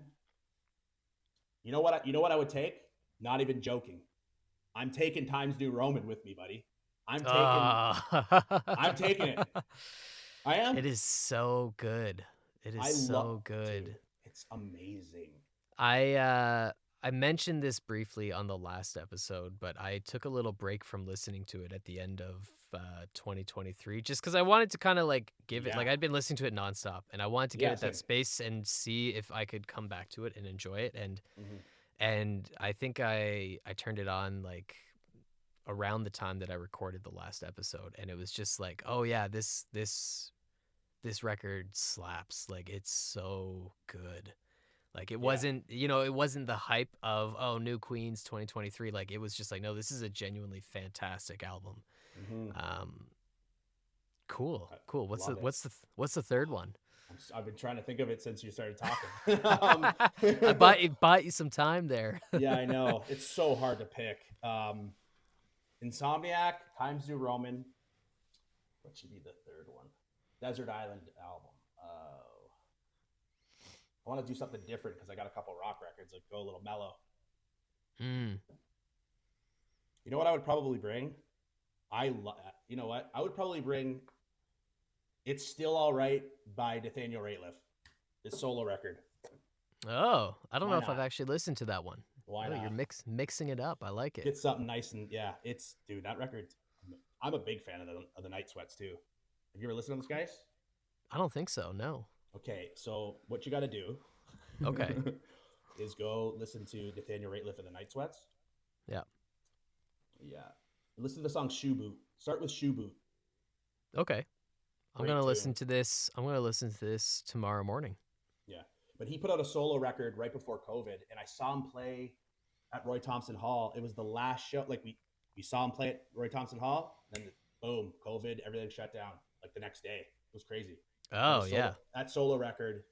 you know what? You know what I would take? Not even joking. I'm taking Times New Roman with me, buddy. I'm taking it. I am. It is so good. It is I so love, good. dude. It's amazing. I mentioned this briefly on the last episode, but I took a little break from listening to it at the end of 2023 just because I wanted to kind of like give it, like Yeah. I'd been listening to it nonstop and I wanted to give Yeah, it that same. space and see if I could come back to it and enjoy it. Mhm. And I think I turned it on like around the time that I recorded the last episode, and it was just like, oh yeah, this record slaps. Like it's so good. Like it Yeah. wasn't, it wasn't the hype of, oh, new Queens 2023. Like it was just like, no, this is a genuinely fantastic album. Mhm. Cool. I What's love it. the third one? I've been trying to think of it since you started talking. I bought you some time there. Yeah, I know. It's so hard to pick. Insomniac, Times New Roman. What should be the third one? Desert Island album. I want to do something different because I got a couple rock records that go a little mellow. Mm. You know what I would probably bring? You know what? I would probably bring It's Still All Right by Nathaniel Rateliff. His solo record. Oh, I don't Why know if I've not? actually listened to that one. Why Oh, not? you're mixing it up. I like it. Get something nice and yeah, it's dude, that record. I'm a big fan of the Night Sweats too. Have you ever listened to those guys? I don't think so. No. Okay, so what you got to do Okay. is go listen to Nathaniel Rateliff and the Night Sweats. Yeah. Yeah. Listen to the song Shoe Boot. Start with Shoe Boot. Okay. I'm Great going to tune. listen to this. I'm going to listen to this tomorrow morning. Yeah. But he put out a solo record right before COVID, and I saw him play at Roy Thompson Hall. It was the last show. Like we saw him play at Roy Thompson Hall, then boom, COVID, everything shut down like the next day. It was crazy. Oh, yeah. That solo record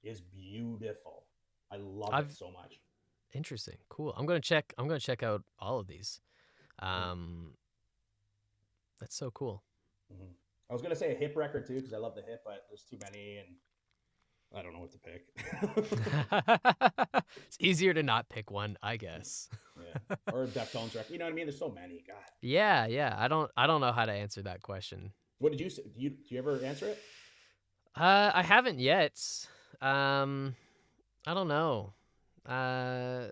is beautiful. I love it so much. Interesting. Cool. I'm going to check out all of these. That's so cool. Mm-hmm. I was going to say a hip record too, because I love the hip, but there's too many and I don't know what to pick. It's easier to not pick one, I guess. Yeah. Or a Deftones record. You know what I mean? There's so many. God. Yeah. I don't know how to answer that question. What did you say? Do you ever answer it? I haven't yet. I don't know. I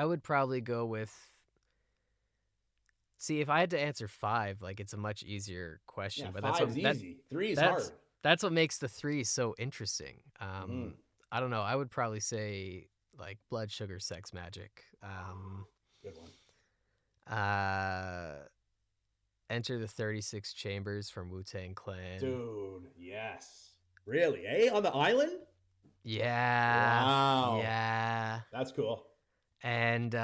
would probably go with. See, if I had to answer 5, like it's a much easier question. Yeah, but 5's easy. 3 is hard. That's what makes the 3 so interesting. I don't know. I would probably say like Blood Sugar Sex Magic. Good one. Enter the 36 Chambers from Wu-Tang Clan. Dude, yes. Really? Eh? On the island? Yeah. Wow. Yeah. That's cool. And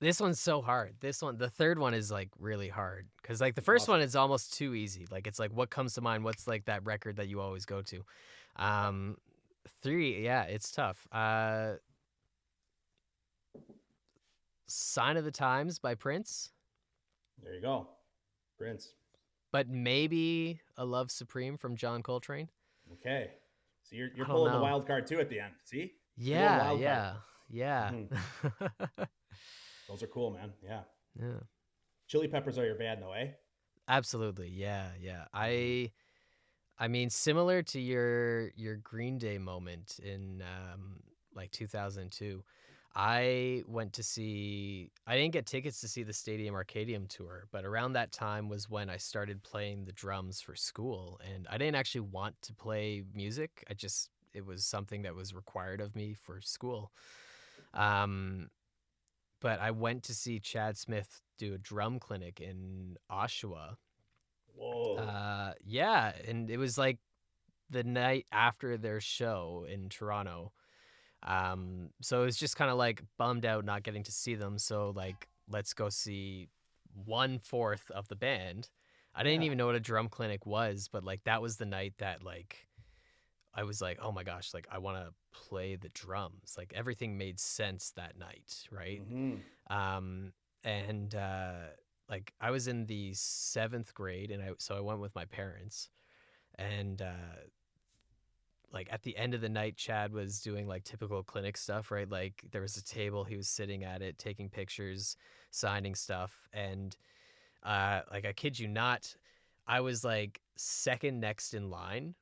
This one's so hard. The third one is like really hard because like the first one Awesome. is almost too easy. Like it's like what comes to mind. What's like that record that you always go to? Yep. Um, Three, yeah, it's tough. Sign of the Times by Prince, There you go. Prince. but maybe A Love Supreme from John Coltrane. Okay. So you're I don't pulling the know. wild card too at the end. See? You're going Yeah, wild card. yeah, yeah, Hmm. Those are cool, man. Yeah. yeah. Chili Peppers are your band, though, eh? Absolutely, yeah, yeah. Hmm. I mean, similar to your Green Day moment in like 2002, I went to see. I didn't get tickets to see the Stadium Arcadium tour, but around that time was when I started playing the drums for school, and I didn't actually want to play music. It was something that was required of me for school. Um, but I went to see Chad Smith do a drum clinic in Oshawa. Whoa. Yeah, and it was like the night after their show in Toronto. So it was just kind of like bummed out not getting to see them. So like, let's go see 1/4 of the band. I didn't Yeah. even know what a drum clinic was, but like that was the night that like I was like, oh my gosh, like I want to play the drums. Like everything made sense that night, right? Hmm. Um, and like I was in the 7th grade, and I went with my parents, and like at the end of the night, Chad was doing like typical clinic stuff, right? Like there was a table, he was sitting at it, taking pictures, signing stuff, and like I kid you not, I was like second next in line,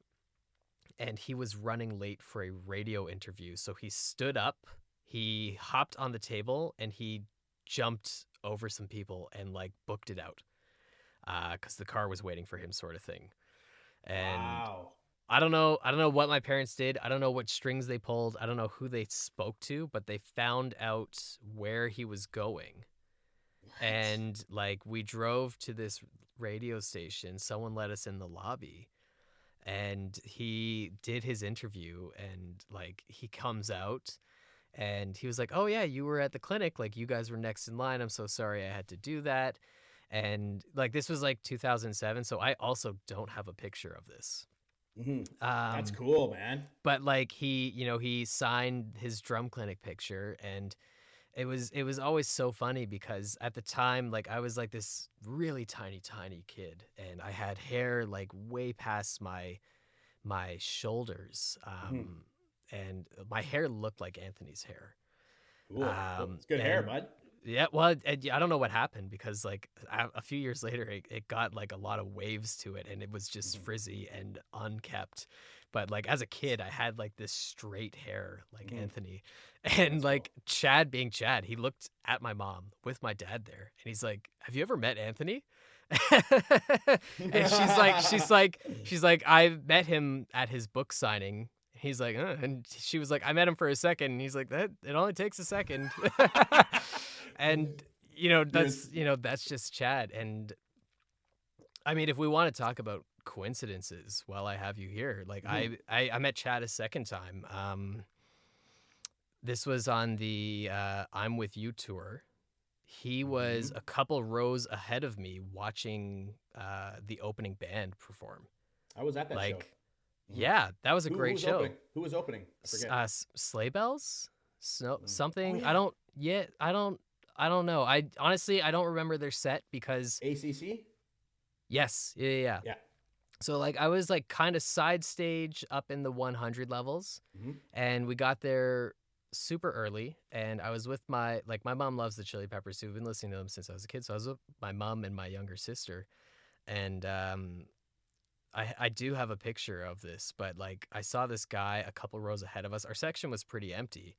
and he was running late for a radio interview. So he stood up, he hopped on the table, and he jumped over some people and like booked it out because the car was waiting for him, sort of thing. And Wow. I don't know what my parents did. I don't know what strings they pulled. I don't know who they spoke to, but they found out where he was going. What? And like we drove to this radio station. Someone let us in the lobby, and he did his interview, and like he comes out, and he was like, "Oh yeah, you were at the clinic. Like you guys were next in line. I'm so sorry I had to do that." And like this was like 2007, so I also don't have a picture of this. Hmm. That's Um cool, man. but like he signed his drum clinic picture, and it was always so funny because at the time like I was like this really tiny kid, and I had hair like way past my shoulders, Hmm. and my hair looked like Anthony's hair. Cool. Cool. It's good hair, And bud. yeah, well, I don't know what happened because like a few years later, it got like a lot of waves to it, and it was just Hmm. frizzy and unkept. But like as a kid, I had like this straight hair like Hmm. Anthony, and That's cool. like Chad being Chad, he looked at my mom with my dad there, and he's like, "Have you ever met Anthony?" And she's like, "I met him at his book signing." He's like, and she was like, "I met him for a second." And he's like, "That it only takes a second." And He was. that's just Chad. And I mean, if we want to talk about coincidences, while I have you here, like Mhm. I met Chad a second time. This was on the I'm With You tour. He was Mhm. a couple rows ahead of me watching the opening band perform. I was at that show. Like, Mhm. yeah, that was a Who great was opening? show. Who was opening? I forget. Sleigh bells, Mm. Oh something. I yeah, don't. Yeah, I don't know. I honestly I don't remember their set because ACC. yes, yeah, yeah, yeah. Yeah. So like I was like kind of side stage up in the 100 levels, Hmm. and we got there super early, and I was with my mom loves the Chili Peppers, so we've been listening to them since I was a kid. So I was with my mom and my younger sister, and I do have a picture of this, but like I saw this guy a couple rows ahead of us. Our section was pretty empty,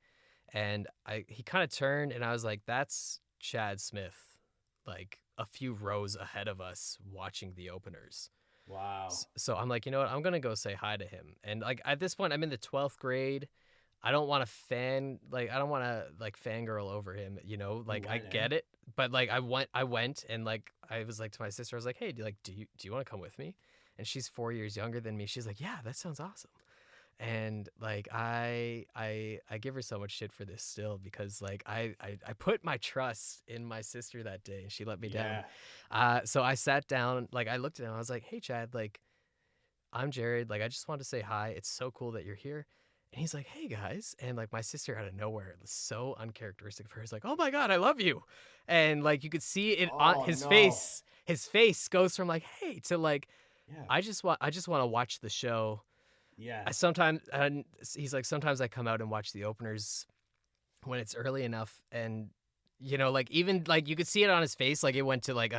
and he kind of turned, and I was like, "That's Chad Smith," like a few rows ahead of us watching the openers. Wow. So I'm like, you know what? I'm gonna go say hi to him. And like at this point, I'm in the 12th grade. I don't want to I don't want to like fangirl over him, You like I went, eh? get it, but like I went, and like I was like to my sister, I was like, hey, do you want to come with me? And she's 4 years younger than me. She's like, yeah, that sounds awesome. And like I give her so much shit for this still, because like I put my trust in my sister that day and she let me down. Yeah. So I sat down, like I looked at him, I was like, "Hey Chad, like I'm Jared. Like, I just wanted to say hi. It's so cool that you're here." And he's like, "Hey guys." And like my sister out of nowhere, it was so uncharacteristic of her. He's like, "Oh my God, I love you." And like you could see it on Oh his no. face. His face goes from like, "Hey," to like, Yeah. I just want to watch the show. Yeah. I sometimes, and he's like, sometimes I come out and watch the openers when it's early enough, and like even like you could see it on his face, like it went to like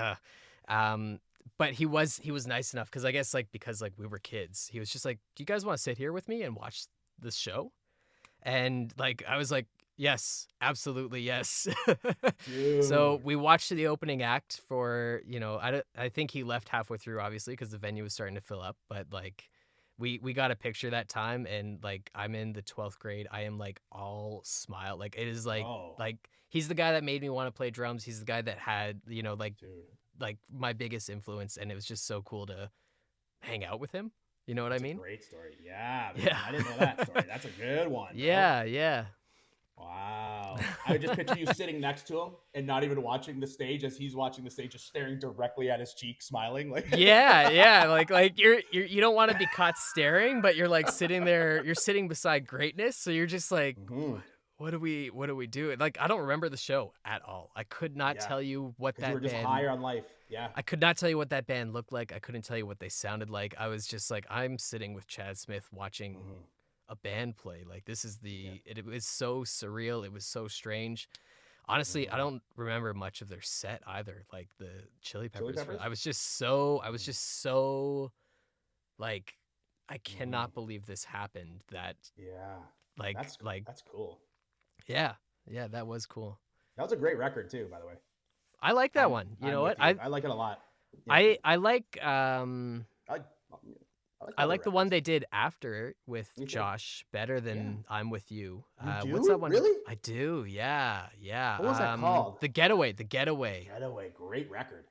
um but he was nice enough, because I guess like because like we were kids, he was just like, "Do you guys want to sit here with me and watch this show?" And like I was like, "Yes, absolutely, yes." So Dude. we watched the opening act for, I think he left halfway through, obviously, because the venue was starting to fill up, but like we got a picture that time, and like I'm in the 12th grade. I am like all smile. Like it is Oh, like he's the guy that made me want to play drums. He's the guy that had, dude. like my biggest influence, and it was just so cool to hang out with him. You know what I That's a mean? great story. Yeah, Yeah. man. I didn't know that story. That's a good one, bro. Yeah, yeah. Wow. I would just picture you sitting next to him and not even watching the stage as he's watching the stage, just staring directly at his cheek, smiling. Like, Yeah, yeah. Like you don't want to be caught staring, but you're like sitting there, you're sitting beside greatness, so you're just like, hmm, what do we do? Like I don't remember the show at all. I could not yeah, tell you what because you were that just band higher on life. Yeah. I could not tell you what that band looked like. I couldn't tell you what they sounded like. I was just like, I'm sitting with Chad Smith watching Hmm. a band play. Like this is Yeah. it was so surreal. It was so strange. Honestly, I Hmm. don't remember much of their set either. Like the Chili Chili Peppers for peppers. I was just so like, I Hmm. cannot believe this happened. That Yeah. like That's like that's cool. yeah, yeah, that was cool. That was a great record too, by the way. I like that one. You I'm know what? with you. I like it a lot. Yeah. I like I I like I all their like the one records. they did after with Me too. Josh better Yeah. than I'm With You. You What's that do? one? Really? I do. Yeah, yeah. What was that called? The Getaway. The Getaway. Getaway. Great record.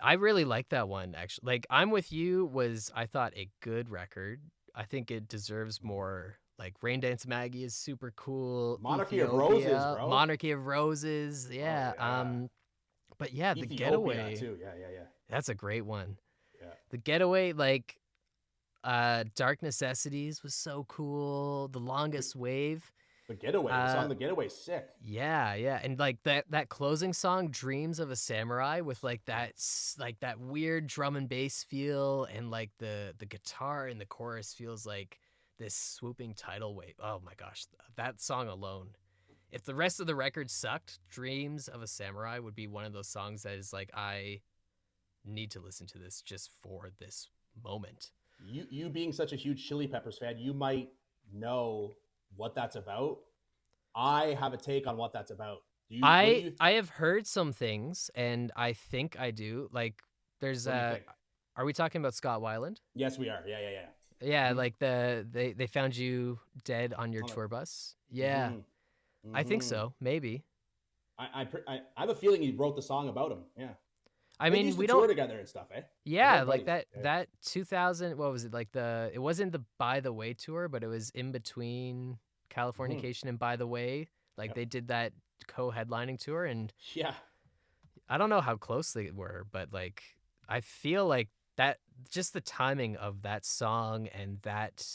I really like that one, actually. Like I'm With You was, I thought, a good record. I think it deserves more. Like Rain Dance Maggie is super cool. Monarchy of Roses, Ethiopia, bro. Monarchy of Roses. Oh Yeah. yeah. But yeah, The Ethiopia Getaway. too. Yeah, yeah, yeah. That's a great one. Yeah. The Getaway, like Dark Necessities was so cool. The The, Longest Wave. the Getaway. The Uh song The Getaway sick. yeah, yeah. And like that closing song, Dreams of a Samurai, with like like that weird drum and bass feel, and like the guitar in the chorus feels like this swooping tidal wave. Oh my gosh, that song alone. If the rest of the record sucked, Dreams of a Samurai would be one of those songs that is like, I need to listen to this just for this moment. You being such a huge Chili Peppers fan, you might know what that's about. I have a take on what that's about. Do you what do I you I have heard some things, and I think I do. Like there's what do you think? are we talking about Scott Weiland? Yes, we are. Yeah, yeah, yeah. Yeah, Mm-hmm. like they found you dead on your On tour bus. the, Yeah, mm-hmm. I think Mm-hmm. so. Maybe. I have a feeling he wrote the song about him. Yeah. I They mean, used to we tour don't. together and stuff, eh? Like Yeah, they're like buddies. that Yeah. that 2000. What was it, like it wasn't the By the Way tour, but it was in between Mm-hmm. Californication and By the Way. Like Yep. they did that co-headlining tour, and Yeah. I don't know how close they were, but like I feel like that, just the timing of that song, and that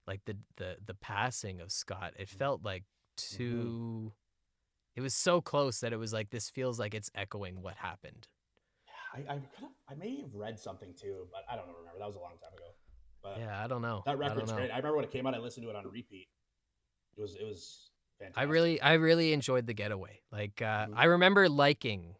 like the passing of Scott, it felt like Mm-hmm. too, it was so close that it was like, this feels like it's echoing what happened. I may have read something too, but I don't remember. That was a long time ago. But Yeah, I don't know. that I don't record's know. great. I remember when it came out, I listened to it on repeat. It was I fantastic. really I really enjoyed The Getaway. Like Hmm. I remember liking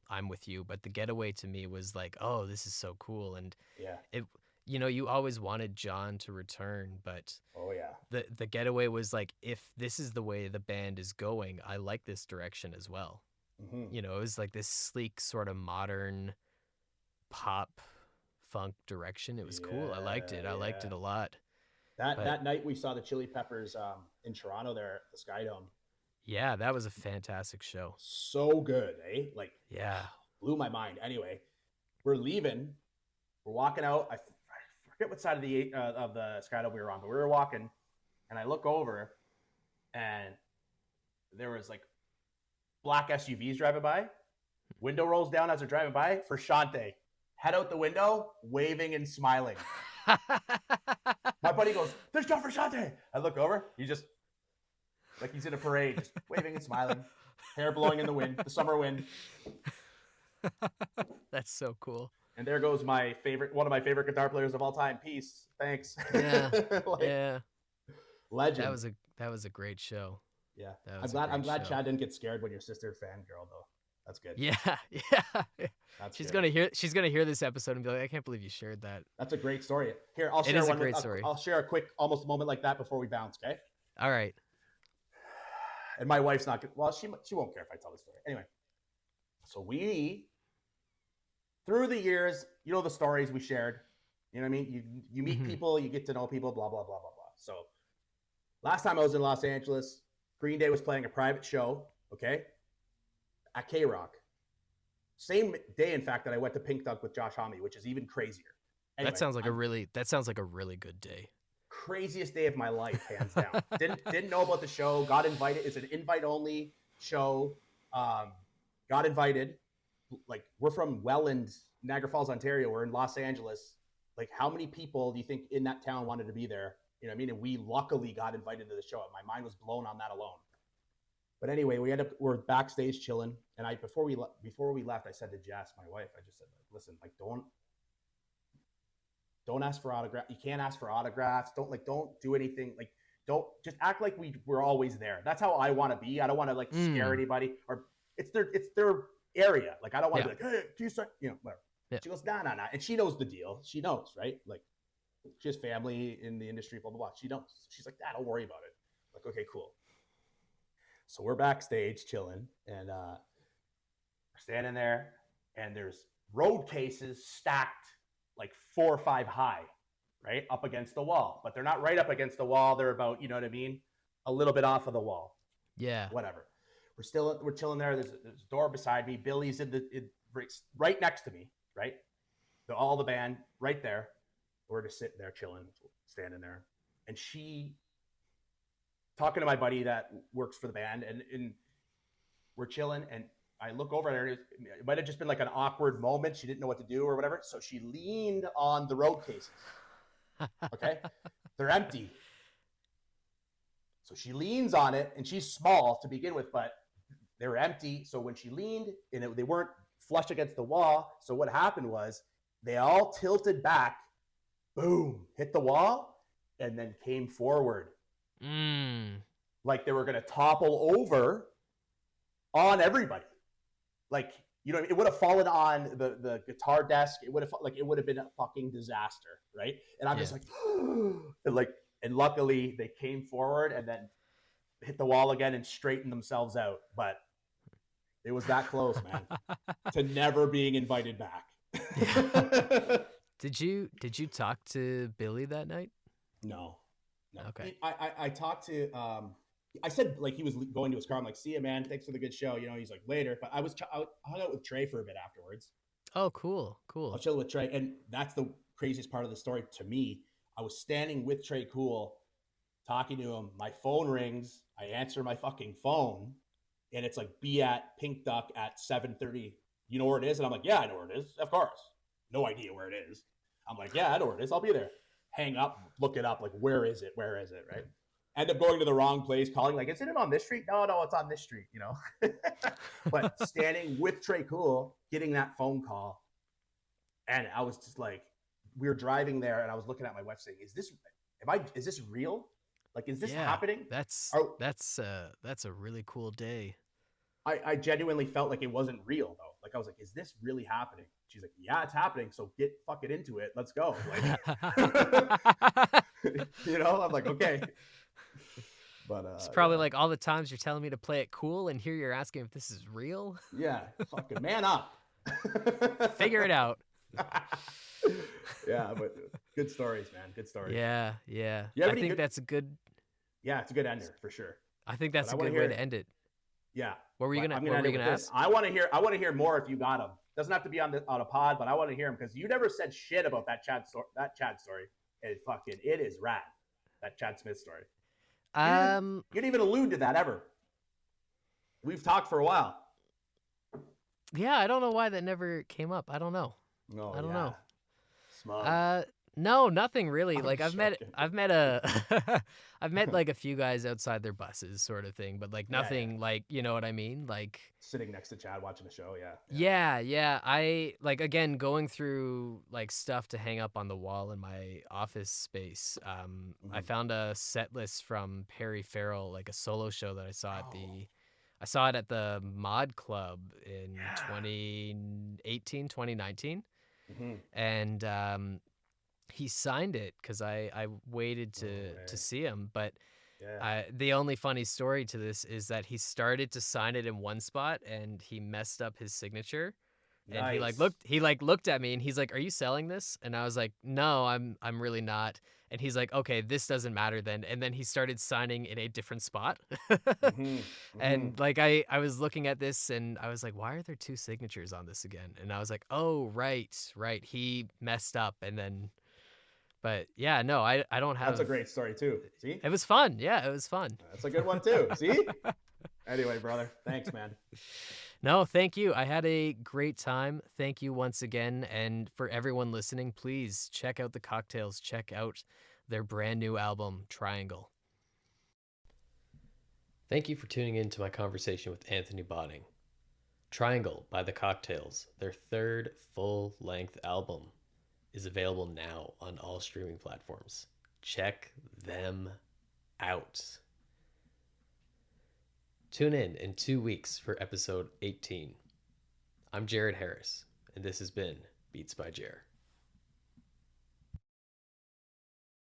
I'm With You, but The Getaway to me was like, "Oh, this is so cool." And Yeah. it, you always wanted John to return, but Oh yeah. the Getaway was like, if this is the way the band is going, I like this direction as well. Hmm. It was like this sleek sort of modern pop funk direction. It was cool. I liked Yeah, it. I liked yeah. it a lot. That But that night we saw the Chili Peppers in Toronto there at the Sky Dome. yeah, that was a fantastic show. So good, eh? Like Yeah. blew my mind. Anyway, we're leaving. We're walking out. I forget what side of the Skydome we were on, but we were walking, and I look over, and there was like black SUVs driving by. Window rolls down as they're driving by for Shante. Head out the window, waving and smiling. My buddy goes, "There's John Frusciante." I look over. He's just like he's in a parade, just waving and smiling, hair blowing in the wind, the summer wind. That's so cool. And there goes one of my favorite guitar players of all time. Peace. Thanks. Yeah. Like, yeah. Legend. That was a great show. Yeah. I'm glad Chad didn't get scared when your sister fangirl though. That's good. Yeah. She's gonna hear this episode and be like, I can't believe you shared that. That's a great story. Here, I'll share It is a great story. I'll share a quick almost moment like that before we bounce, okay? All right. And my wife's not good. Well, she won't care if I tell the story. Anyway. So through the years, you know the stories we shared. You know what I mean? You meet people, you get to know people, blah, blah, blah, blah, blah. So last time I was in Los Angeles, Green Day was playing a private show, okay, at K-Rock. Same day, in fact, that I went to Pink Duck with Josh Homme, which is even crazier. Anyway, that sounds like a really good day. Craziest day of my life, hands down. Didn't know about the show. Got invited. It's an invite-only show. Got invited. Like, we're from Welland, Niagara Falls, Ontario. We're in Los Angeles. Like, how many people do you think in that town wanted to be there? You know what I mean? And we luckily got invited to the show. My mind was blown on that alone. But anyway, we're backstage chilling. And before we left, I said to Jess, my wife, I just said, like, listen, like, don't ask for autographs. You can't ask for autographs. Don't do anything. Like, don't just act like we're always there. That's how I want to be. I don't want to like scare anybody, or it's their area. Like, I don't want to be like, hey, do you start, whatever. Yeah. She goes, nah. And she knows the deal. She knows, right? Like, she has family in the industry, blah, blah, blah. She knows. She's like, don't worry about it. Like, okay, cool. So we're backstage chilling, and we're standing there, and there's road cases stacked like 4 or 5 high, right? Up against the wall. But they're not right up against the wall. They're about, you know what I mean? A little bit off of the wall. Yeah. Whatever. We're chilling there. There's a door beside me. Billy's right next to me, right? All the band right there. We're just sitting there chilling, standing there. And she talking to my buddy that works for the band, and we're chilling, and I look over at her. It might have just been like an awkward moment. She didn't know what to do or whatever. So she leaned on the road cases. Okay? They're empty. So she leans on it, and she's small to begin with, but they were empty. So when she leaned, and they weren't flush against the wall. So what happened was they all tilted back, boom, hit the wall, and then came forward. Like they were going to topple over on everybody. Like, it would have fallen on the guitar desk. It would have been a fucking disaster, right? And I'm just like, and luckily they came forward and then hit the wall again and straightened themselves out. But it was that close, man, to never being invited back. Did you talk to Billy that night? No. Okay. I talked to I said, like, he was going to his car. I'm like, see ya, man. Thanks for the good show. He's like, later. But I hung out with Trey for a bit afterwards. Oh, cool. I'll chill with Trey. And that's the craziest part of the story to me. I was standing with Trey Cool, talking to him. My phone rings. I answer my fucking phone. And it's like, be at Pink Duck at 7:30. You know where it is? And I'm like, yeah, I know where it is. Of course. No idea where it is. I'm like, yeah, I know where it is. I'll be there. Hang up, look it up. Like, where is it? Where is it? Right? End up going to the wrong place, calling like, isn't it on this street? No, it's on this street, But standing with Trey Cool, getting that phone call, and I was just like, we were driving there, and I was looking at my wife saying, is this real? Like, is this happening? That's a really cool day. I genuinely felt like it wasn't real though. Like, I was like, is this really happening? She's like, yeah, it's happening. So get fucking into it. Let's go. Like, I'm like, okay. But it's probably like all the times you're telling me to play it cool, and here you're asking if this is real. Yeah, fucking man up. Figure it out. Yeah, but good stories, man. Good stories. Yeah. I think that's a good. Yeah, it's a good ender for sure. I think that's a good way to end it. Yeah. What were you But gonna I'm What gonna were end you it gonna with this. ask? I want to hear more if you got them. Doesn't have to be on a pod, but I want to hear them because you never said shit about that Chad story. It is rad. That Chad Smith story. You didn't even Um, you didn't even allude to that ever. We've talked for a while. yeah, I don't know why that never came up. I don't know. Oh I don't yeah, know. smug. Uh, no, nothing really. I'm Like joking. I've met a, I've met like a few guys outside their buses, sort of thing, but like Yeah, yeah. nothing like, you know what I mean? Like, Sitting next to Chad watching a show. Yeah, yeah. yeah. I like again going through like stuff to hang up on the wall in my office space. I Mm-hmm. found a set list from Perry Farrell, like a solo show that Oh, I saw it at the Mod Club in yeah. 2018, 2019. Mm-hmm. And he signed it because I waited No to way. see him. But Yeah. the only funny story to this is that he started to sign it in one spot and he messed up his signature. And Nice. he like looked at me and he's like, "Are you selling this?" And I was like, "No, I'm really not." And he's like, "Okay, this doesn't matter then." And then he started signing in a different spot. Mm-hmm. Mm-hmm. And like I was looking at this and I was like, "Why are there two signatures on this again?" And I was like, "Oh, right. He messed up." And then but yeah, no, I don't That's a have. great story too. See, It was fun. Yeah, it was fun. that's a good one too. See. Anyway, brother, thanks, man. No, thank you. I had a great time. Thank you once again. And for everyone listening, please check out the Cocktails. Check out their brand new album, Triangle. Thank you for tuning in to my conversation with Anthony Botting. Triangle by the Cocktails, their third full length album, is available now on all streaming platforms. Check them out. Tune in 2 weeks for episode 18. I'm Jared Harris, and this has been Beats by Jer.